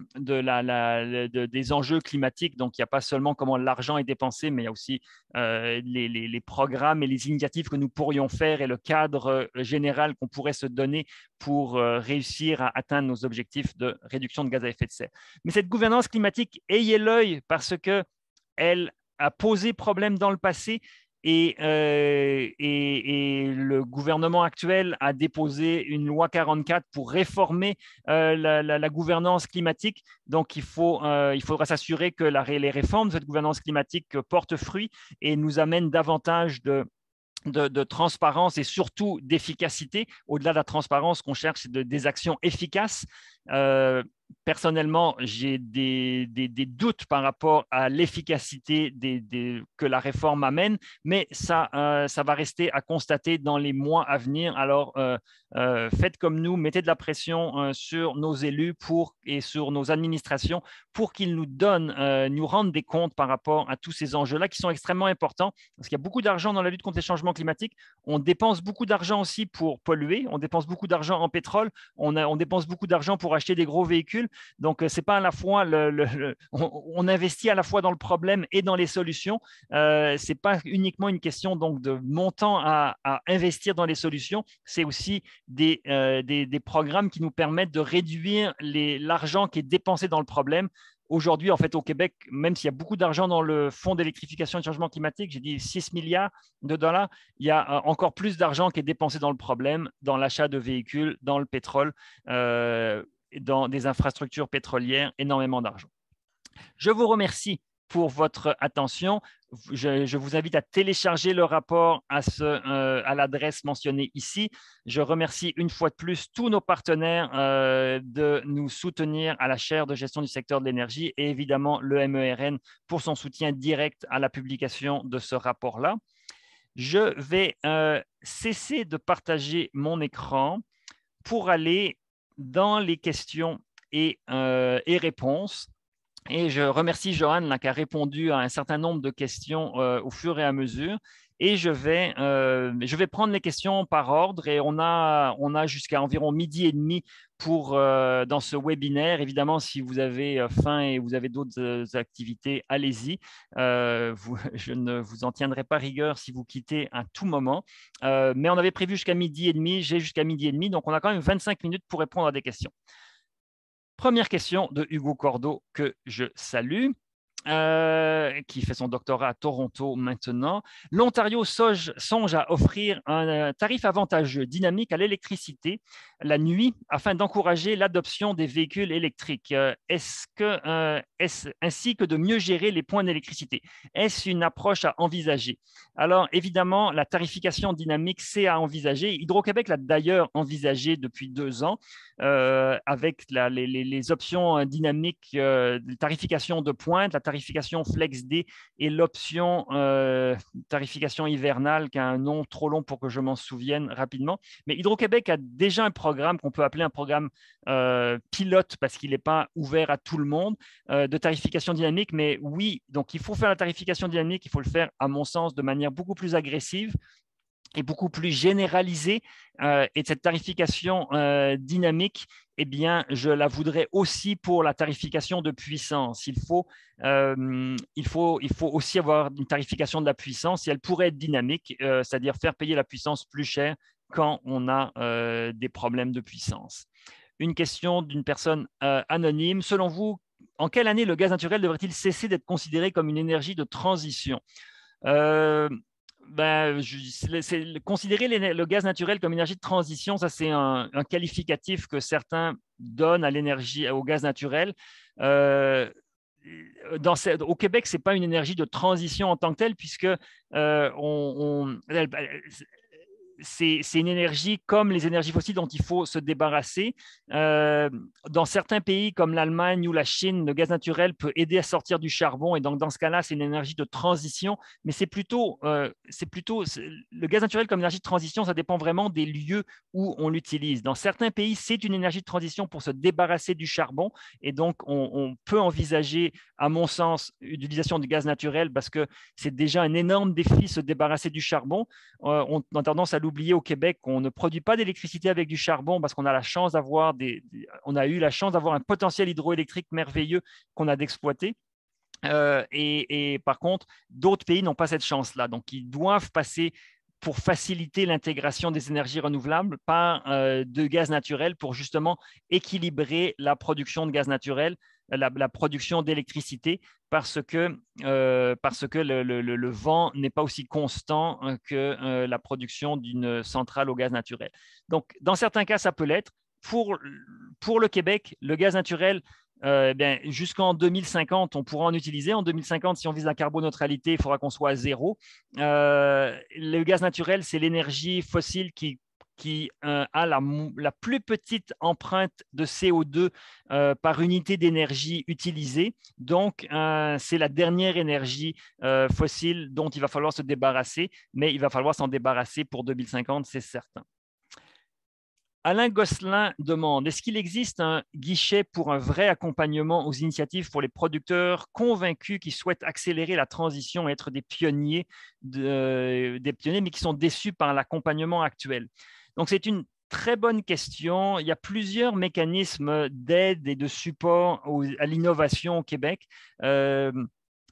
enjeux climatiques. Donc, il n'y a pas seulement comment l'argent est dépensé, mais il y a aussi les programmes et les initiatives que nous pourrions faire et le cadre général qu'on pourrait se donner pour réussir à atteindre nos objectifs de réduction de gaz à effet de serre. Mais cette gouvernance climatique, ayez l'œil parce qu'elle a posé problème dans le passé et le gouvernement actuel a déposé une loi 44 pour réformer la gouvernance climatique. Donc, il faudra s'assurer que les réformes de cette gouvernance climatique portent fruit et nous amènent davantage de transparence et surtout d'efficacité. Au-delà de la transparence, qu'on cherche, c'est des actions efficaces. Personnellement, j'ai des doutes par rapport à l'efficacité que la réforme amène, mais ça va rester à constater dans les mois à venir. Alors, faites comme nous, mettez de la pression sur nos élus et sur nos administrations pour qu'ils nous rendent des comptes par rapport à tous ces enjeux-là qui sont extrêmement importants, parce qu'il y a beaucoup d'argent dans la lutte contre les changements climatiques. On dépense beaucoup d'argent aussi pour polluer, on dépense beaucoup d'argent en pétrole, on dépense beaucoup d'argent pour acheter des gros véhicules. Donc, c'est pas à la fois on investit à la fois dans le problème et dans les solutions. C'est pas uniquement une question donc de montant à investir dans les solutions, c'est aussi des programmes qui nous permettent de réduire l'argent qui est dépensé dans le problème. Aujourd'hui, en fait, au Québec, même s'il y a beaucoup d'argent dans le Fonds d'électrification et de changement climatique, j'ai dit 6 milliards de dollars, il y a encore plus d'argent qui est dépensé dans le problème, dans l'achat de véhicules, dans le pétrole, dans des infrastructures pétrolières, énormément d'argent. Je vous remercie pour votre attention. Je vous invite à télécharger le rapport à l'adresse mentionnée ici. Je remercie une fois de plus tous nos partenaires de nous soutenir à la chaire de gestion du secteur de l'énergie et évidemment le MERN pour son soutien direct à la publication de ce rapport-là. Je vais cesser de partager mon écran pour aller dans les questions et réponses. Et je remercie Johan là, qui a répondu à un certain nombre de questions au fur et à mesure. Et je vais prendre les questions par ordre et on a jusqu'à environ 12h30 dans ce webinaire. Évidemment, si vous avez faim et vous avez d'autres activités, allez-y. Je ne vous en tiendrai pas rigueur si vous quittez à tout moment. Mais on avait prévu jusqu'à 12h30, j'ai jusqu'à 12h30, donc on a quand même 25 minutes pour répondre à des questions. Première question de Hugo Cordeau, que je salue, qui fait son doctorat à Toronto maintenant. L'Ontario songe à offrir un tarif avantageux dynamique à l'électricité la nuit afin d'encourager l'adoption des véhicules électriques. Ainsi que de mieux gérer les points d'électricité. Est-ce une approche à envisager? Alors, évidemment, la tarification dynamique, c'est à envisager. Hydro-Québec l'a d'ailleurs envisagé depuis 2 ans avec les options dynamiques de tarification de pointe, la tarification FlexD et l'option tarification hivernale qui a un nom trop long pour que je m'en souvienne rapidement. Mais Hydro-Québec a déjà un programme qu'on peut appeler un programme pilote parce qu'il n'est pas ouvert à tout le monde de tarification dynamique. Mais oui, donc il faut faire la tarification dynamique, il faut le faire à mon sens de manière beaucoup plus agressive et beaucoup plus généralisée. Et cette tarification dynamique, eh bien, je la voudrais aussi pour la tarification de puissance. Il faut aussi avoir une tarification de la puissance et elle pourrait être dynamique, c'est-à-dire faire payer la puissance plus cher quand on a des problèmes de puissance. Une question d'une personne anonyme. Selon vous, en quelle année le gaz naturel devrait-il cesser d'être considéré comme une énergie de transition? Considérer le gaz naturel comme énergie de transition, ça c'est un qualificatif que certains donnent à l'énergie, au gaz naturel. Au Québec, ce n'est pas une énergie de transition en tant que telle, puisque c'est une énergie comme les énergies fossiles dont il faut se débarrasser. Dans certains pays comme l'Allemagne ou la Chine, le gaz naturel peut aider à sortir du charbon et donc dans ce cas-là, c'est une énergie de transition. Mais c'est plutôt le gaz naturel comme énergie de transition, ça dépend vraiment des lieux où on l'utilise. Dans certains pays, c'est une énergie de transition pour se débarrasser du charbon et donc on peut envisager, à mon sens, l'utilisation du gaz naturel parce que c'est déjà un énorme défi se débarrasser du charbon. On a tendance à l'oublier au Québec, on ne produit pas d'électricité avec du charbon parce qu'on a la chance d'avoir on a eu la chance d'avoir un potentiel hydroélectrique merveilleux qu'on a d'exploiter. Et par contre, d'autres pays n'ont pas cette chance-là. Donc, ils doivent passer pour faciliter l'intégration des énergies renouvelables par de gaz naturel pour justement équilibrer la production de gaz naturel, la production d'électricité, parce que le vent n'est pas aussi constant que la production d'une centrale au gaz naturel. Donc, dans certains cas, ça peut l'être. Pour le Québec, le gaz naturel, jusqu'en 2050, on pourra en utiliser. En 2050, si on vise la carboneutralité, il faudra qu'on soit à 0. Le gaz naturel, c'est l'énergie fossile qui a la plus petite empreinte de CO2 par unité d'énergie utilisée. Donc, c'est la dernière énergie fossile dont il va falloir se débarrasser, mais il va falloir s'en débarrasser pour 2050, c'est certain. Alain Gosselin demande, est-ce qu'il existe un guichet pour un vrai accompagnement aux initiatives pour les producteurs convaincus qui souhaitent accélérer la transition et être des pionniers, mais qui sont déçus par l'accompagnement actuel? Donc, c'est une très bonne question. Il y a plusieurs mécanismes d'aide et de support à l'innovation au Québec.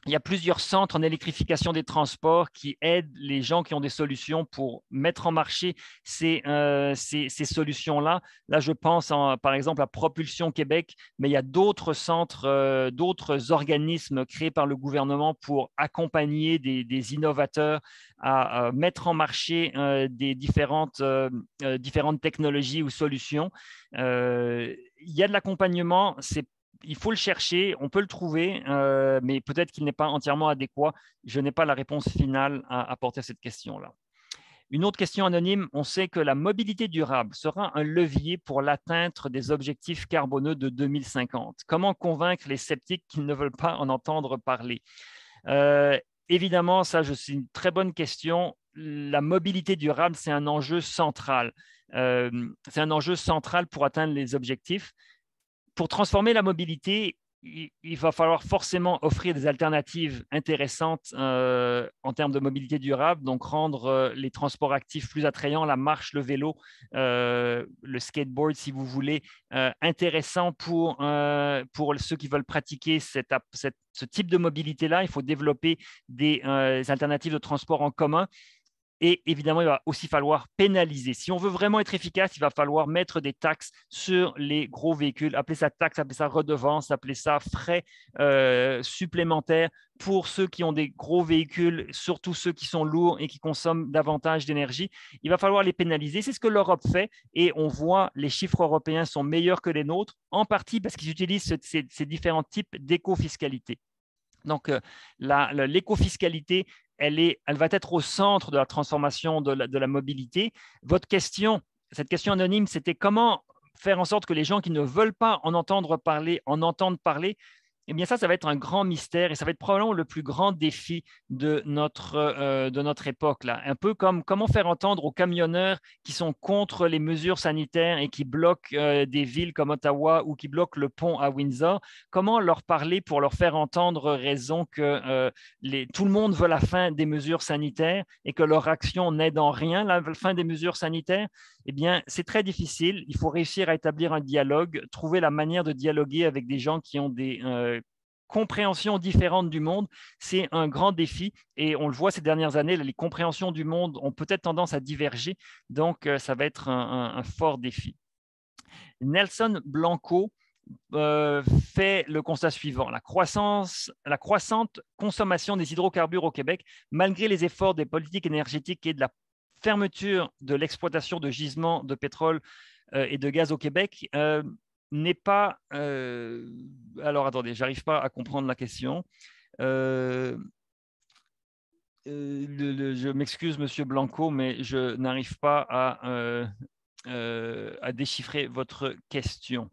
Il y a plusieurs centres en électrification des transports qui aident les gens qui ont des solutions pour mettre en marché ces solutions-là. Là, je pense par exemple à Propulsion Québec, mais il y a d'autres centres, d'autres organismes créés par le gouvernement pour accompagner des innovateurs à mettre en marché des différentes technologies ou solutions. Il y a de l'accompagnement, il faut le chercher, on peut le trouver, mais peut-être qu'il n'est pas entièrement adéquat. Je n'ai pas la réponse finale à apporter à cette question-là. Une autre question anonyme, on sait que la mobilité durable sera un levier pour l'atteinte des objectifs carboneux de 2050. Comment convaincre les sceptiques qu'ils ne veulent pas en entendre parler? Évidemment, c'est une très bonne question. La mobilité durable, c'est un enjeu central. C'est un enjeu central pour atteindre les objectifs. Pour transformer la mobilité, il va falloir forcément offrir des alternatives intéressantes en termes de mobilité durable, donc rendre les transports actifs plus attrayants, la marche, le vélo, le skateboard, si vous voulez, intéressant pour ceux qui veulent pratiquer ce type de mobilité-là. Il faut développer des alternatives de transport en commun. Et évidemment, il va aussi falloir pénaliser. Si on veut vraiment être efficace, il va falloir mettre des taxes sur les gros véhicules. Appelez ça taxe, appelez ça redevance, appelez ça frais supplémentaires pour ceux qui ont des gros véhicules, surtout ceux qui sont lourds et qui consomment davantage d'énergie. Il va falloir les pénaliser. C'est ce que l'Europe fait et on voit les chiffres européens sont meilleurs que les nôtres, en partie parce qu'ils utilisent ces différents types d'éco-fiscalité. Donc, l'éco-fiscalité, elle va être au centre de la transformation de la mobilité. Cette question anonyme, c'était comment faire en sorte que les gens qui ne veulent pas en entendre parler en entendent parler. Eh bien, ça va être un grand mystère et ça va être probablement le plus grand défi de notre époque, là. Un peu comme comment faire entendre aux camionneurs qui sont contre les mesures sanitaires et qui bloquent des villes comme Ottawa ou qui bloquent le pont à Windsor, comment leur parler pour leur faire entendre raison que tout le monde veut la fin des mesures sanitaires et que leur action n'aide en rien la fin des mesures sanitaires. Eh bien, c'est très difficile. Il faut réussir à établir un dialogue, trouver la manière de dialoguer avec des gens qui ont des compréhensions différentes du monde. C'est un grand défi et on le voit ces dernières années, les compréhensions du monde ont peut-être tendance à diverger. Donc, ça va être un fort défi. Nelson Blanco fait le constat suivant. La croissante consommation des hydrocarbures au Québec, malgré les efforts des politiques énergétiques et de la fermeture de l'exploitation de gisements de pétrole et de gaz au Québec, n'est pas… alors, attendez, j'arrive pas à comprendre la question. Je m'excuse, Monsieur Blanco, mais je n'arrive pas à déchiffrer votre question.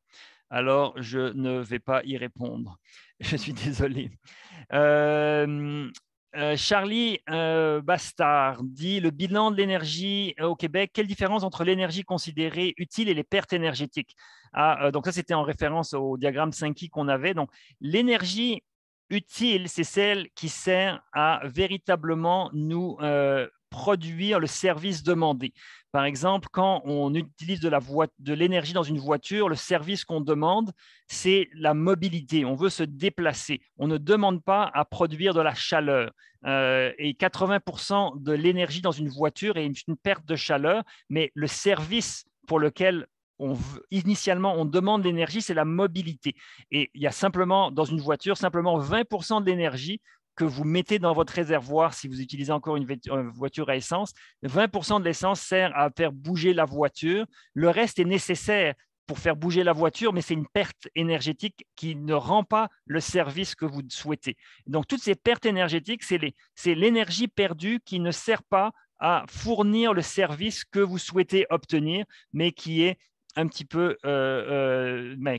Alors, je ne vais pas y répondre. Je suis désolé. Charlie Bastard dit le bilan de l'énergie au Québec, quelle différence entre l'énergie considérée utile et les pertes énergétiques? Donc ça, c'était en référence au diagramme 5i qu'on avait. Donc, l'énergie utile, c'est celle qui sert à véritablement nous produire le service demandé. Par exemple, quand on utilise de l'énergie dans une voiture, le service qu'on demande, c'est la mobilité. On veut se déplacer. On ne demande pas à produire de la chaleur. Et 80% de l'énergie dans une voiture est une perte de chaleur, mais le service pour lequel initialement on demande l'énergie, c'est la mobilité. Et il y a simplement, dans une voiture, simplement 20% de l'énergie que vous mettez dans votre réservoir si vous utilisez encore une voiture à essence. 20% de l'essence sert à faire bouger la voiture. Le reste est nécessaire pour faire bouger la voiture, mais c'est une perte énergétique qui ne rend pas le service que vous souhaitez. Donc, toutes ces pertes énergétiques, c'est l'énergie perdue qui ne sert pas à fournir le service que vous souhaitez obtenir, mais qui est un petit peu,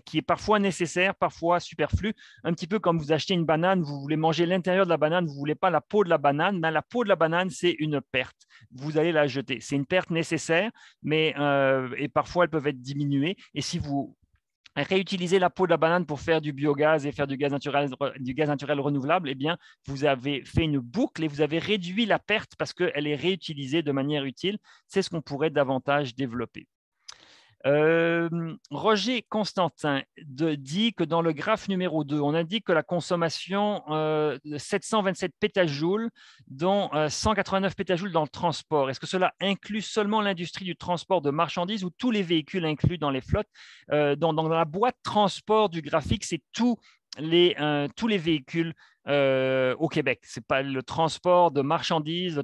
qui est parfois nécessaire, parfois superflu, un petit peu comme vous achetez une banane, vous voulez manger l'intérieur de la banane, vous ne voulez pas la peau de la banane, mais la peau de la banane, c'est une perte. Vous allez la jeter. C'est une perte nécessaire, mais et parfois elles peuvent être diminuées. Et si vous réutilisez la peau de la banane pour faire du biogaz et faire du gaz naturel renouvelable, eh bien, vous avez fait une boucle et vous avez réduit la perte parce qu'elle est réutilisée de manière utile. C'est ce qu'on pourrait davantage développer. Roger Constantin dit que dans le graphe numéro 2, on indique que la consommation de 727 pétajoules, dont 189 pétajoules dans le transport. Est-ce que cela inclut seulement l'industrie du transport de marchandises ou tous les véhicules inclus dans les flottes? Dans la boîte transport du graphique, c'est tous les véhicules au Québec. Ce n'est pas le transport de marchandises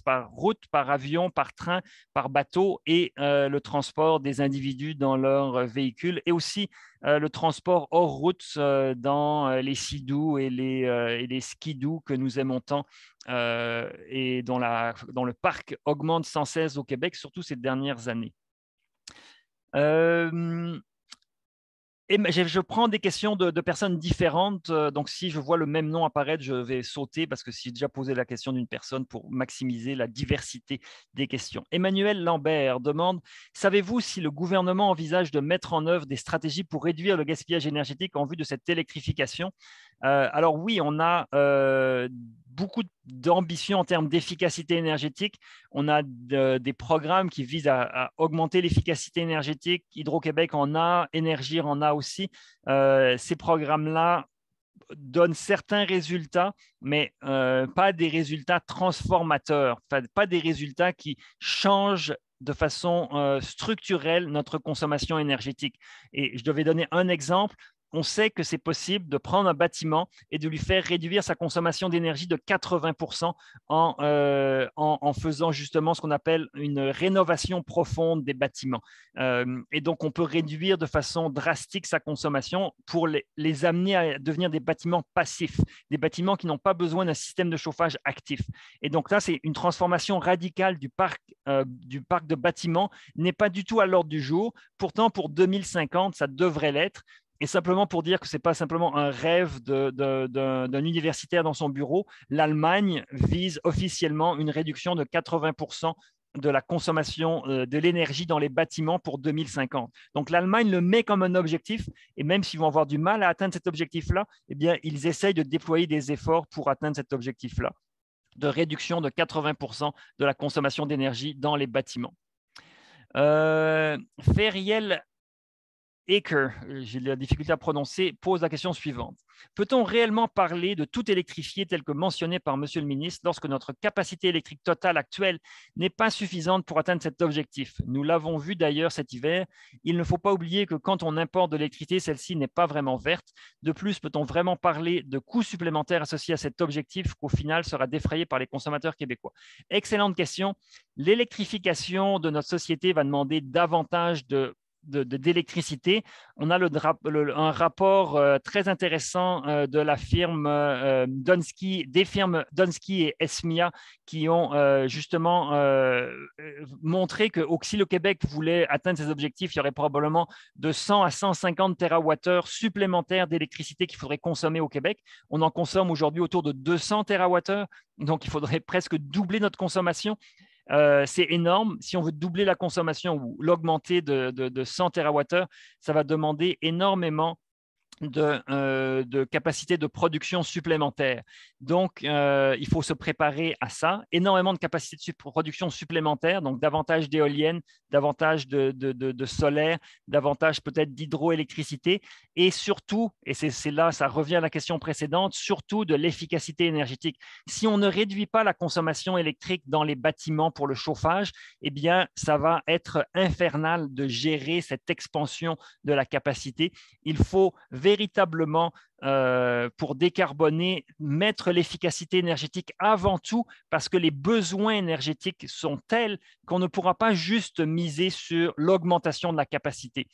par route, par avion, par train, par bateau et le transport des individus dans leurs véhicules et aussi le transport hors route dans les Sea-Doo et les Ski-Doo que nous aimons tant et dont le parc augmente sans cesse au Québec, surtout ces dernières années. je prends des questions de personnes différentes. Donc, si je vois le même nom apparaître, je vais sauter parce que si j'ai déjà posé la question d'une personne pour maximiser la diversité des questions. Emmanuel Lambert demande « Savez-vous si le gouvernement envisage de mettre en œuvre des stratégies pour réduire le gaspillage énergétique en vue de cette électrification ?» Alors oui, on a beaucoup d'ambition en termes d'efficacité énergétique. On a des programmes qui visent à augmenter l'efficacité énergétique. Hydro-Québec en a, Énergir en a aussi. Ces programmes-là donnent certains résultats, mais pas des résultats transformateurs, pas des résultats qui changent de façon structurelle notre consommation énergétique. Et je devais donner un exemple. On sait que c'est possible de prendre un bâtiment et de lui faire réduire sa consommation d'énergie de 80% en faisant justement ce qu'on appelle une rénovation profonde des bâtiments. Et donc, on peut réduire de façon drastique sa consommation pour les amener à devenir des bâtiments passifs, des bâtiments qui n'ont pas besoin d'un système de chauffage actif. Et donc là, c'est une transformation radicale du parc de bâtiments, n'est pas du tout à l'ordre du jour. Pourtant, pour 2050, ça devrait l'être. Et simplement pour dire que ce n'est pas simplement un rêve d'un universitaire dans son bureau, l'Allemagne vise officiellement une réduction de 80% de la consommation de l'énergie dans les bâtiments pour 2050. Donc l'Allemagne le met comme un objectif, et même s'ils vont avoir du mal à atteindre cet objectif-là, eh bien, ils essayent de déployer des efforts pour atteindre cet objectif-là, de réduction de 80% de la consommation d'énergie dans les bâtiments. Feriel Aker, j'ai la difficulté à prononcer, pose la question suivante. Peut-on réellement parler de tout électrifié tel que mentionné par Monsieur le ministre lorsque notre capacité électrique totale actuelle n'est pas suffisante pour atteindre cet objectif? Nous l'avons vu d'ailleurs cet hiver. Il ne faut pas oublier que quand on importe de l'électricité, celle-ci n'est pas vraiment verte. De plus, peut-on vraiment parler de coûts supplémentaires associés à cet objectif qu'au final sera défrayé par les consommateurs québécois? Excellente question. L'électrification de notre société va demander davantage d'électricité. On a un rapport très intéressant de la firme des firmes Dunsky et Esmia qui ont justement montré que si le Québec voulait atteindre ses objectifs, il y aurait probablement de 100 à 150 TWh supplémentaires d'électricité qu'il faudrait consommer au Québec. On en consomme aujourd'hui autour de 200 TWh, donc il faudrait presque doubler notre consommation. C'est énorme. Si on veut doubler la consommation ou l'augmenter de 100 TWh, ça va demander énormément de capacité de production supplémentaire. Donc, il faut se préparer à ça. Énormément de capacité de production supplémentaire, donc davantage d'éoliennes, davantage de solaire, davantage peut-être d'hydroélectricité et surtout, et c'est là, ça revient à la question précédente, surtout de l'efficacité énergétique. Si on ne réduit pas la consommation électrique dans les bâtiments pour le chauffage, eh bien, ça va être infernal de gérer cette expansion de la capacité. Il faut véritablement, pour décarboner, mettre l'efficacité énergétique avant tout parce que les besoins énergétiques sont tels qu'on ne pourra pas juste miser sur l'augmentation de la capacité.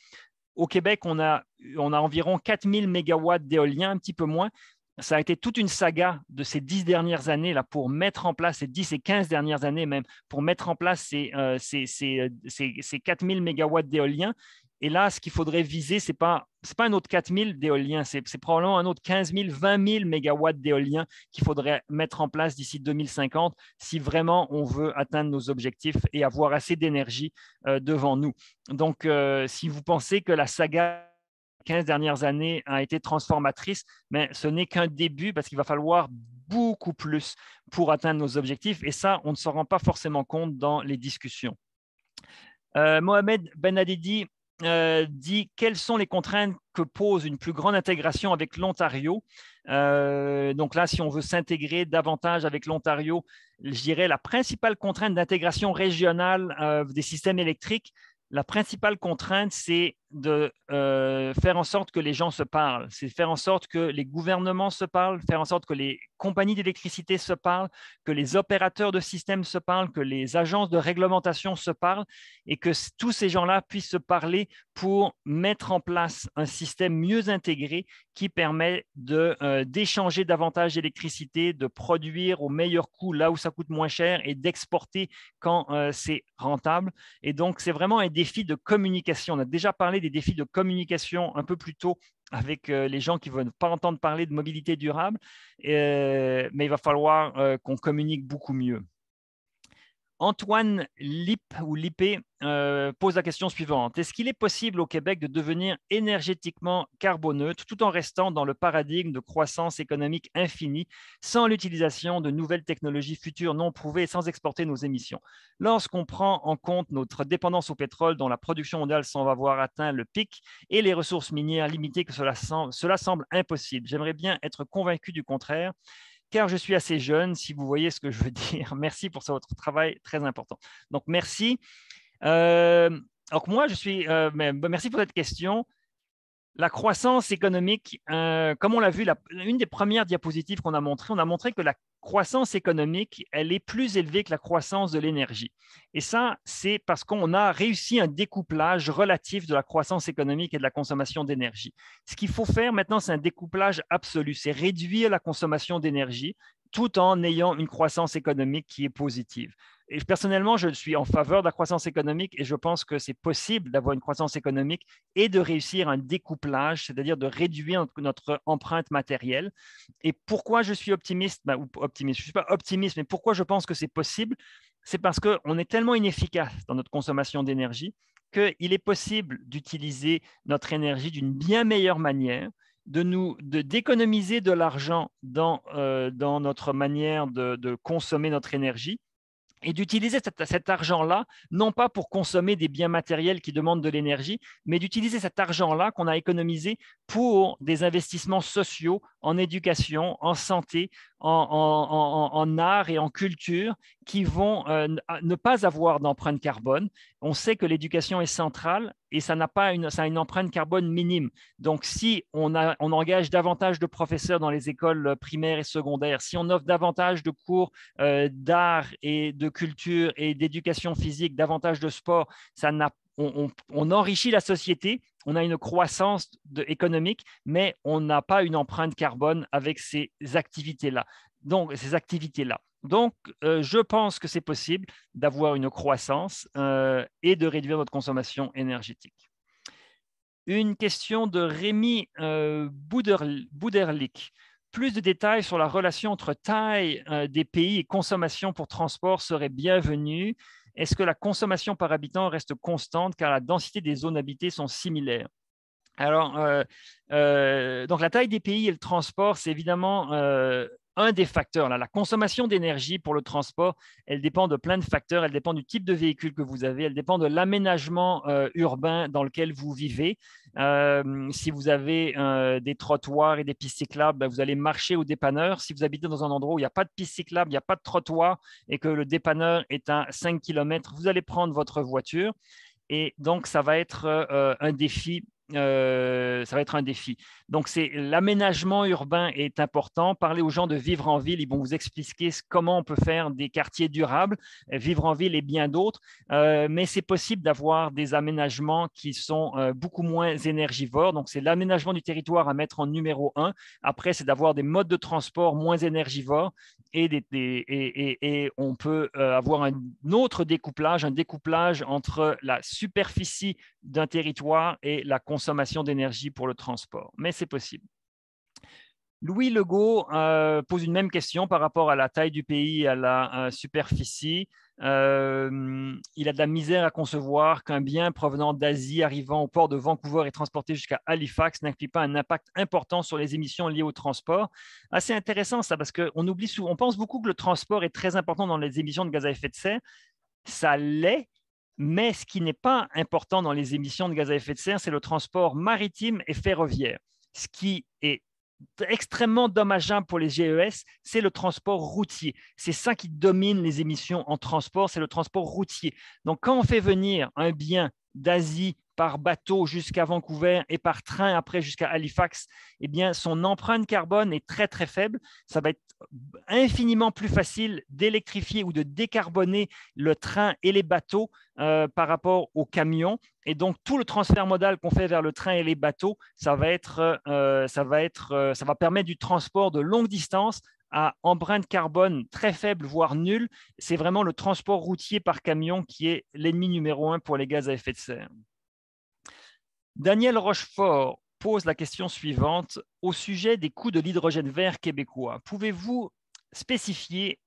Au Québec, on a environ 4000 mégawatts d'éolien, un petit peu moins. Ça a été toute une saga de ces 10 dernières années là, pour mettre en place, ces 10 et 15 dernières années même, pour mettre en place ces 4000 mégawatts d'éolien. Et là, ce qu'il faudrait viser, ce n'est pas un autre 4000 d'éolien, c'est probablement un autre 15 000, 20 000 mégawatts d'éolien qu'il faudrait mettre en place d'ici 2050 si vraiment on veut atteindre nos objectifs et avoir assez d'énergie devant nous. Donc, si vous pensez que la saga 15 dernières années a été transformatrice, mais ce n'est qu'un début parce qu'il va falloir beaucoup plus pour atteindre nos objectifs et ça, on ne s'en rend pas forcément compte dans les discussions. Mohamed Benadidi dit quelles sont les contraintes que pose une plus grande intégration avec l'Ontario. Donc là, si on veut s'intégrer davantage avec l'Ontario, je dirais la principale contrainte d'intégration régionale des systèmes électriques, la principale contrainte, c'est de faire en sorte que les gens se parlent, c'est faire en sorte que les gouvernements se parlent, faire en sorte que les compagnies d'électricité se parlent, que les opérateurs de systèmes se parlent, que les agences de réglementation se parlent et que tous ces gens-là puissent se parler pour mettre en place un système mieux intégré qui permet d'échanger davantage d'électricité, de produire au meilleur coût là où ça coûte moins cher et d'exporter quand c'est rentable. Et donc, c'est vraiment un défi de communication. On a déjà parlé des défis de communication un peu plus tôt avec les gens qui ne veulent pas entendre parler de mobilité durable, mais il va falloir qu'on communique beaucoup mieux. Antoine Lippé pose la question suivante. Est-ce qu'il est possible au Québec de devenir énergétiquement carboneutre tout en restant dans le paradigme de croissance économique infinie sans l'utilisation de nouvelles technologies futures non prouvées et sans exporter nos émissions? Lorsqu'on prend en compte notre dépendance au pétrole dont la production mondiale semble avoir atteint le pic et les ressources minières limitées, que cela semble impossible. J'aimerais bien être convaincu du contraire, car je suis assez jeune, si vous voyez ce que je veux dire. Merci pour votre travail très important. Donc, merci. Donc, moi, merci pour cette question. La croissance économique, comme on l'a vu, une des premières diapositives qu'on a montrées, on a montré que la croissance économique, elle est plus élevée que la croissance de l'énergie. Et ça, c'est parce qu'on a réussi un découplage relatif de la croissance économique et de la consommation d'énergie. Ce qu'il faut faire maintenant, c'est un découplage absolu, c'est réduire la consommation d'énergie tout en ayant une croissance économique qui est positive. Et personnellement, je suis en faveur de la croissance économique et je pense que c'est possible d'avoir une croissance économique et de réussir un découplage, c'est-à-dire de réduire notre empreinte matérielle. Et pourquoi je suis optimiste, je ne suis pas optimiste, mais pourquoi je pense que c'est possible, c'est parce qu'on est tellement inefficace dans notre consommation d'énergie qu'il est possible d'utiliser notre énergie d'une bien meilleure manière, d'économiser de l'argent dans notre manière de consommer notre énergie, et d'utiliser cet argent-là, non pas pour consommer des biens matériels qui demandent de l'énergie, mais d'utiliser cet argent-là qu'on a économisé pour des investissements sociaux, en éducation, en santé, en art et en culture, qui vont ne pas avoir d'empreinte carbone. On sait que l'éducation est centrale et ça a une empreinte carbone minime. Donc, si on engage davantage de professeurs dans les écoles primaires et secondaires, si on offre davantage de cours d'art et de culture et d'éducation physique, davantage de sport, on enrichit la société, on a une croissance économique, mais on n'a pas une empreinte carbone avec ces activités-là. Donc, je pense que c'est possible d'avoir une croissance et de réduire notre consommation énergétique. Une question de Rémi Bouderlich. Plus de détails sur la relation entre taille des pays et consommation pour transport seraient bienvenus. Est-ce que la consommation par habitant reste constante car la densité des zones habitées sont similaires? Alors, donc la taille des pays et le transport, c'est évidemment un des facteurs. La consommation d'énergie pour le transport, elle dépend de plein de facteurs. Elle dépend du type de véhicule que vous avez. Elle dépend de l'aménagement urbain dans lequel vous vivez. Si vous avez des trottoirs et des pistes cyclables, vous allez marcher au dépanneur. Si vous habitez dans un endroit où il n'y a pas de piste cyclable, il n'y a pas de trottoir et que le dépanneur est à 5 km, vous allez prendre votre voiture. Et donc, ça va être un défi. Donc, l'aménagement urbain est important. Parlez aux gens de vivre en ville. Ils vont vous expliquer comment on peut faire des quartiers durables, vivre en ville et bien d'autres. Mais c'est possible d'avoir des aménagements qui sont beaucoup moins énergivores. Donc, c'est l'aménagement du territoire à mettre en numéro 1. Après, c'est d'avoir des modes de transport moins énergivores et on peut avoir un autre découplage, entre la superficie d'un territoire et la consommation d'énergie pour le transport. Mais c'est possible. Louis Legault pose une même question par rapport à la taille du pays et à la superficie. Il a de la misère à concevoir qu'un bien provenant d'Asie arrivant au port de Vancouver et transporté jusqu'à Halifax n'implique pas un impact important sur les émissions liées au transport. Assez intéressant ça, parce qu'on oublie souvent, on pense beaucoup que le transport est très important dans les émissions de gaz à effet de serre. Ça l'est, mais ce qui n'est pas important dans les émissions de gaz à effet de serre, c'est le transport maritime et ferroviaire. Ce qui est extrêmement dommageable pour les GES, c'est le transport routier. C'est ça qui domine les émissions en transport, c'est le transport routier. Donc, quand on fait venir un bien d'Asie par bateau jusqu'à Vancouver et par train après jusqu'à Halifax, eh bien, son empreinte carbone est très, très faible. Ça va être infiniment plus facile d'électrifier ou de décarboner le train et les bateaux par rapport aux camions. Et donc, tout le transfert modal qu'on fait vers le train et les bateaux, ça va permettre du transport de longue distance à empreinte carbone très faible, voire nulle. C'est vraiment le transport routier par camion qui est l'ennemi numéro 1 pour les gaz à effet de serre. Daniel Rochefort pose la question suivante au sujet des coûts de l'hydrogène vert québécois. Pouvez-vous spécifier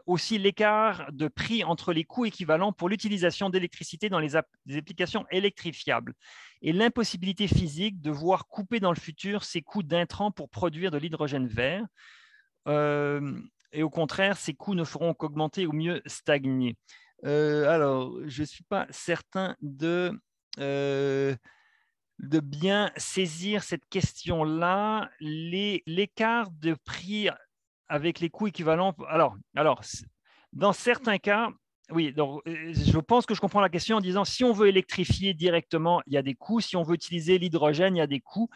aussi l'écart de prix entre les coûts équivalents pour l'utilisation d'électricité dans les applications électrifiables et l'impossibilité physique de voir couper dans le futur ces coûts d'intrants pour produire de l'hydrogène vert? Et au contraire, ces coûts ne feront qu'augmenter ou mieux stagner. Alors, je ne suis pas certain de bien saisir cette question-là. L'écart de prix avec les coûts équivalents. Alors, dans certains cas, oui, donc, je pense que je comprends la question en disant si on veut électrifier directement, il y a des coûts. Si on veut utiliser l'hydrogène, il y a des coûts.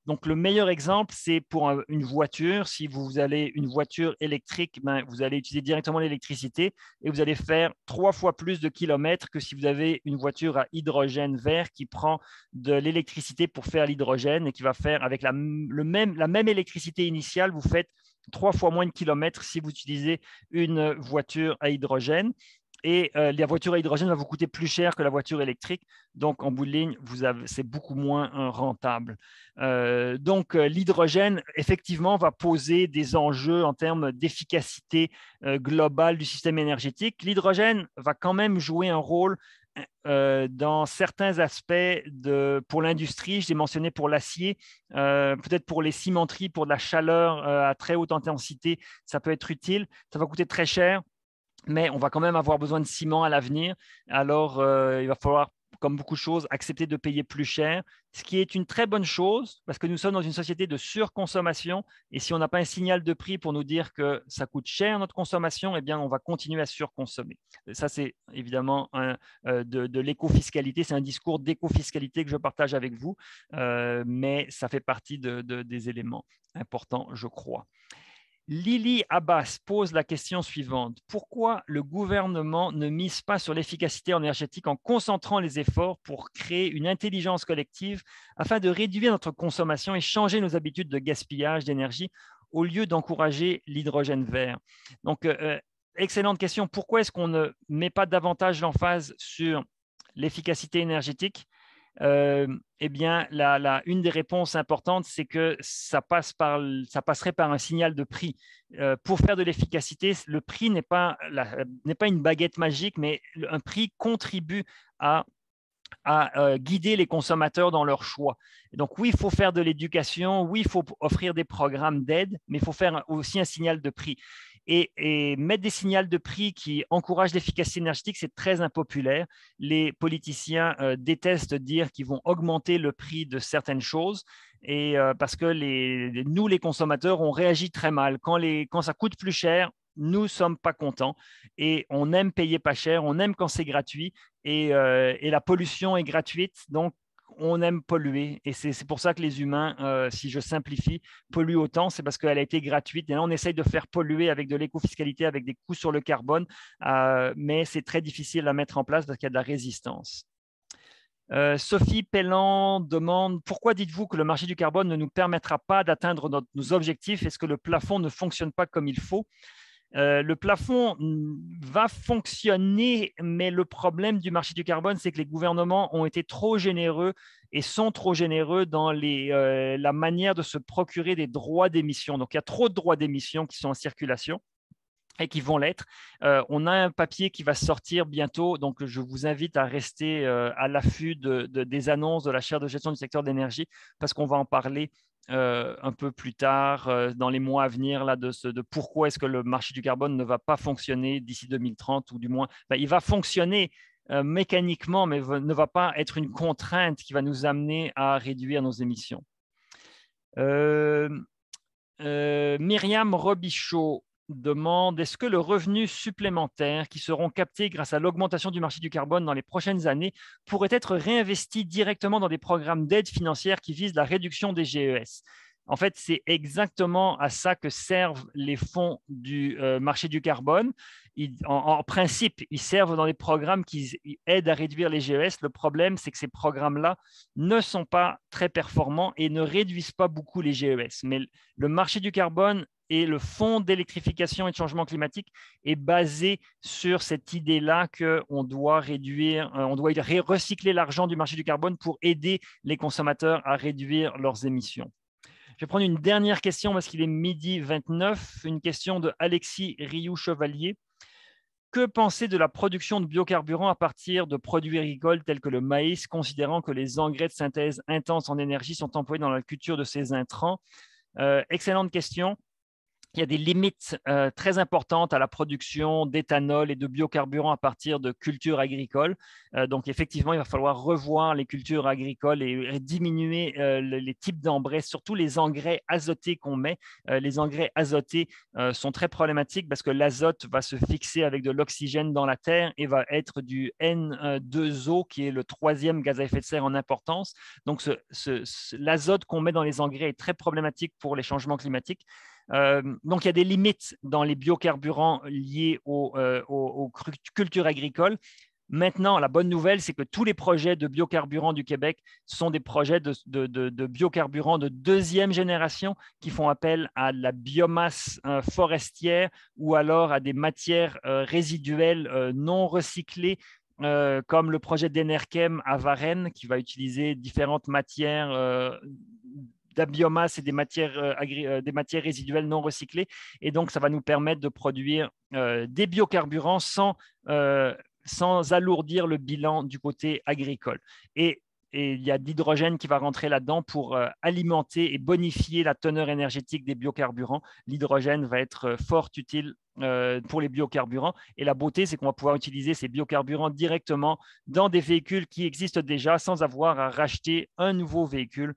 Donc, le meilleur exemple, c'est pour une voiture. Si vous avez une voiture électrique, vous allez utiliser directement l'électricité et vous allez faire 3 fois plus de kilomètres que si vous avez une voiture à hydrogène vert qui prend de l'électricité pour faire l'hydrogène et qui va faire avec la même électricité initiale, vous faites 3 fois moins de kilomètres si vous utilisez une voiture à hydrogène. Et la voiture à hydrogène va vous coûter plus cher que la voiture électrique. Donc, en bout de ligne, c'est beaucoup moins rentable. Donc, l'hydrogène, effectivement, va poser des enjeux en termes d'efficacité globale du système énergétique. L'hydrogène va quand même jouer un rôle dans certains aspects pour l'industrie. Je l'ai mentionné pour l'acier, peut-être pour les cimenteries, pour de la chaleur à très haute intensité, ça peut être utile. Ça va coûter très cher, mais on va quand même avoir besoin de ciment à l'avenir. Alors, il va falloir, comme beaucoup de choses, accepter de payer plus cher, ce qui est une très bonne chose parce que nous sommes dans une société de surconsommation et si on n'a pas un signal de prix pour nous dire que ça coûte cher notre consommation, eh bien, on va continuer à surconsommer. Ça, c'est évidemment de l'éco-fiscalité. C'est un discours d'éco-fiscalité que je partage avec vous, mais ça fait partie des éléments importants, je crois. Lily Abbas pose la question suivante. Pourquoi le gouvernement ne mise pas sur l'efficacité énergétique en concentrant les efforts pour créer une intelligence collective afin de réduire notre consommation et changer nos habitudes de gaspillage d'énergie au lieu d'encourager l'hydrogène vert? Donc, excellente question. Pourquoi est-ce qu'on ne met pas davantage l'emphase sur l'efficacité énergétique? Eh bien, une des réponses importantes, c'est que ça passerait par un signal de prix. Pour faire de l'efficacité, le prix n'est pas une baguette magique, mais un prix contribue à guider les consommateurs dans leur choix. Et donc, oui, il faut faire de l'éducation, oui, il faut offrir des programmes d'aide, mais il faut faire aussi un signal de prix. Et mettre des signaux de prix qui encouragent l'efficacité énergétique, c'est très impopulaire. Les politiciens détestent dire qu'ils vont augmenter le prix de certaines choses et parce que nous, les consommateurs, on réagit très mal. Quand ça coûte plus cher, nous ne sommes pas contents et on aime payer pas cher, on aime quand c'est gratuit et la pollution est gratuite. Donc, on aime polluer et c'est pour ça que les humains, si je simplifie, polluent autant, c'est parce qu'elle a été gratuite. Et là, on essaye de faire polluer avec de l'éco-fiscalité, avec des coûts sur le carbone, mais c'est très difficile à mettre en place parce qu'il y a de la résistance. Sophie Pellan demande « Pourquoi dites-vous que le marché du carbone ne nous permettra pas d'atteindre nos objectifs? Est-ce que le plafond ne fonctionne pas comme il faut ?» Le plafond va fonctionner, mais le problème du marché du carbone, c'est que les gouvernements ont été trop généreux et sont trop généreux dans la manière de se procurer des droits d'émission. Donc, il y a trop de droits d'émission qui sont en circulation et qui vont l'être. On a un papier qui va sortir bientôt, donc je vous invite à rester à l'affût des annonces de la chaire de gestion du secteur de l'énergie parce qu'on va en parler un peu plus tard, dans les mois à venir, là, de pourquoi est-ce que le marché du carbone ne va pas fonctionner d'ici 2030, ou du moins, il va fonctionner mécaniquement, mais ne va pas être une contrainte qui va nous amener à réduire nos émissions. Myriam Robichaud demande: est-ce que le revenu supplémentaire qui seront captés grâce à l'augmentation du marché du carbone dans les prochaines années pourrait être réinvesti directement dans des programmes d'aide financière qui visent la réduction des GES? En fait, c'est exactement à ça que servent les fonds du marché du carbone. En principe, ils servent dans des programmes qui aident à réduire les GES. Le problème, c'est que ces programmes-là ne sont pas très performants et ne réduisent pas beaucoup les GES. Mais le marché du carbone et le fonds d'électrification et de changement climatique est basé sur cette idée-là qu'on doit réduire, on doit recycler l'argent du marché du carbone pour aider les consommateurs à réduire leurs émissions. Je vais prendre une dernière question parce qu'il est 12h29. Une question de Alexis Rioux-Chevalier. Que penser de la production de biocarburants à partir de produits agricoles tels que le maïs, considérant que les engrais de synthèse intenses en énergie sont employés dans la culture de ces intrants? Excellente question. Il y a des limites très importantes à la production d'éthanol et de biocarburants à partir de cultures agricoles. Donc, effectivement, il va falloir revoir les cultures agricoles et diminuer les types d'engrais, surtout les engrais azotés qu'on met. Les engrais azotés sont très problématiques parce que l'azote va se fixer avec de l'oxygène dans la terre et va être du N2O, qui est le 3e gaz à effet de serre en importance. Donc, l'azote qu'on met dans les engrais est très problématique pour les changements climatiques. Donc, il y a des limites dans les biocarburants liés aux cultures agricoles. Maintenant, la bonne nouvelle, c'est que tous les projets de biocarburants du Québec sont des projets de biocarburants de 2e génération qui font appel à la biomasse forestière ou alors à des matières résiduelles non recyclées, comme le projet d'Enerchem à Varennes, qui va utiliser différentes matières de la biomasse et des matières résiduelles non recyclées. Et donc, ça va nous permettre de produire des biocarburants sans alourdir le bilan du côté agricole. Et il y a de l'hydrogène qui va rentrer là-dedans pour alimenter et bonifier la teneur énergétique des biocarburants. L'hydrogène va être fort utile pour les biocarburants. Et la beauté, c'est qu'on va pouvoir utiliser ces biocarburants directement dans des véhicules qui existent déjà sans avoir à racheter un nouveau véhicule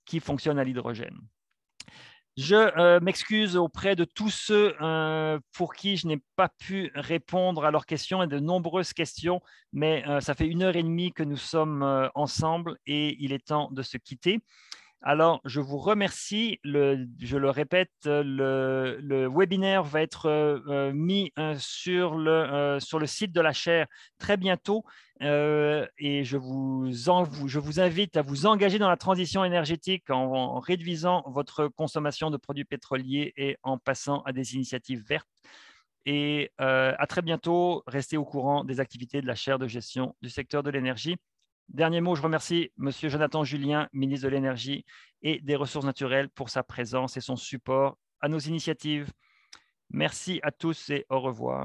qui fonctionne à l'hydrogène. Je m'excuse auprès de tous ceux pour qui je n'ai pas pu répondre à leurs questions et de nombreuses questions, mais ça fait 1h30 que nous sommes ensemble et il est temps de se quitter. Alors, je vous remercie. Je le répète, le webinaire va être mis sur le site de la chaire très bientôt. Et je vous invite à vous engager dans la transition énergétique en réduisant votre consommation de produits pétroliers et en passant à des initiatives vertes. Et à très bientôt. Restez au courant des activités de la chaire de gestion du secteur de l'énergie. Dernier mot, je remercie M. Jonathan Julien, ministre de l'Énergie et des Ressources naturelles, pour sa présence et son support à nos initiatives. Merci à tous et au revoir.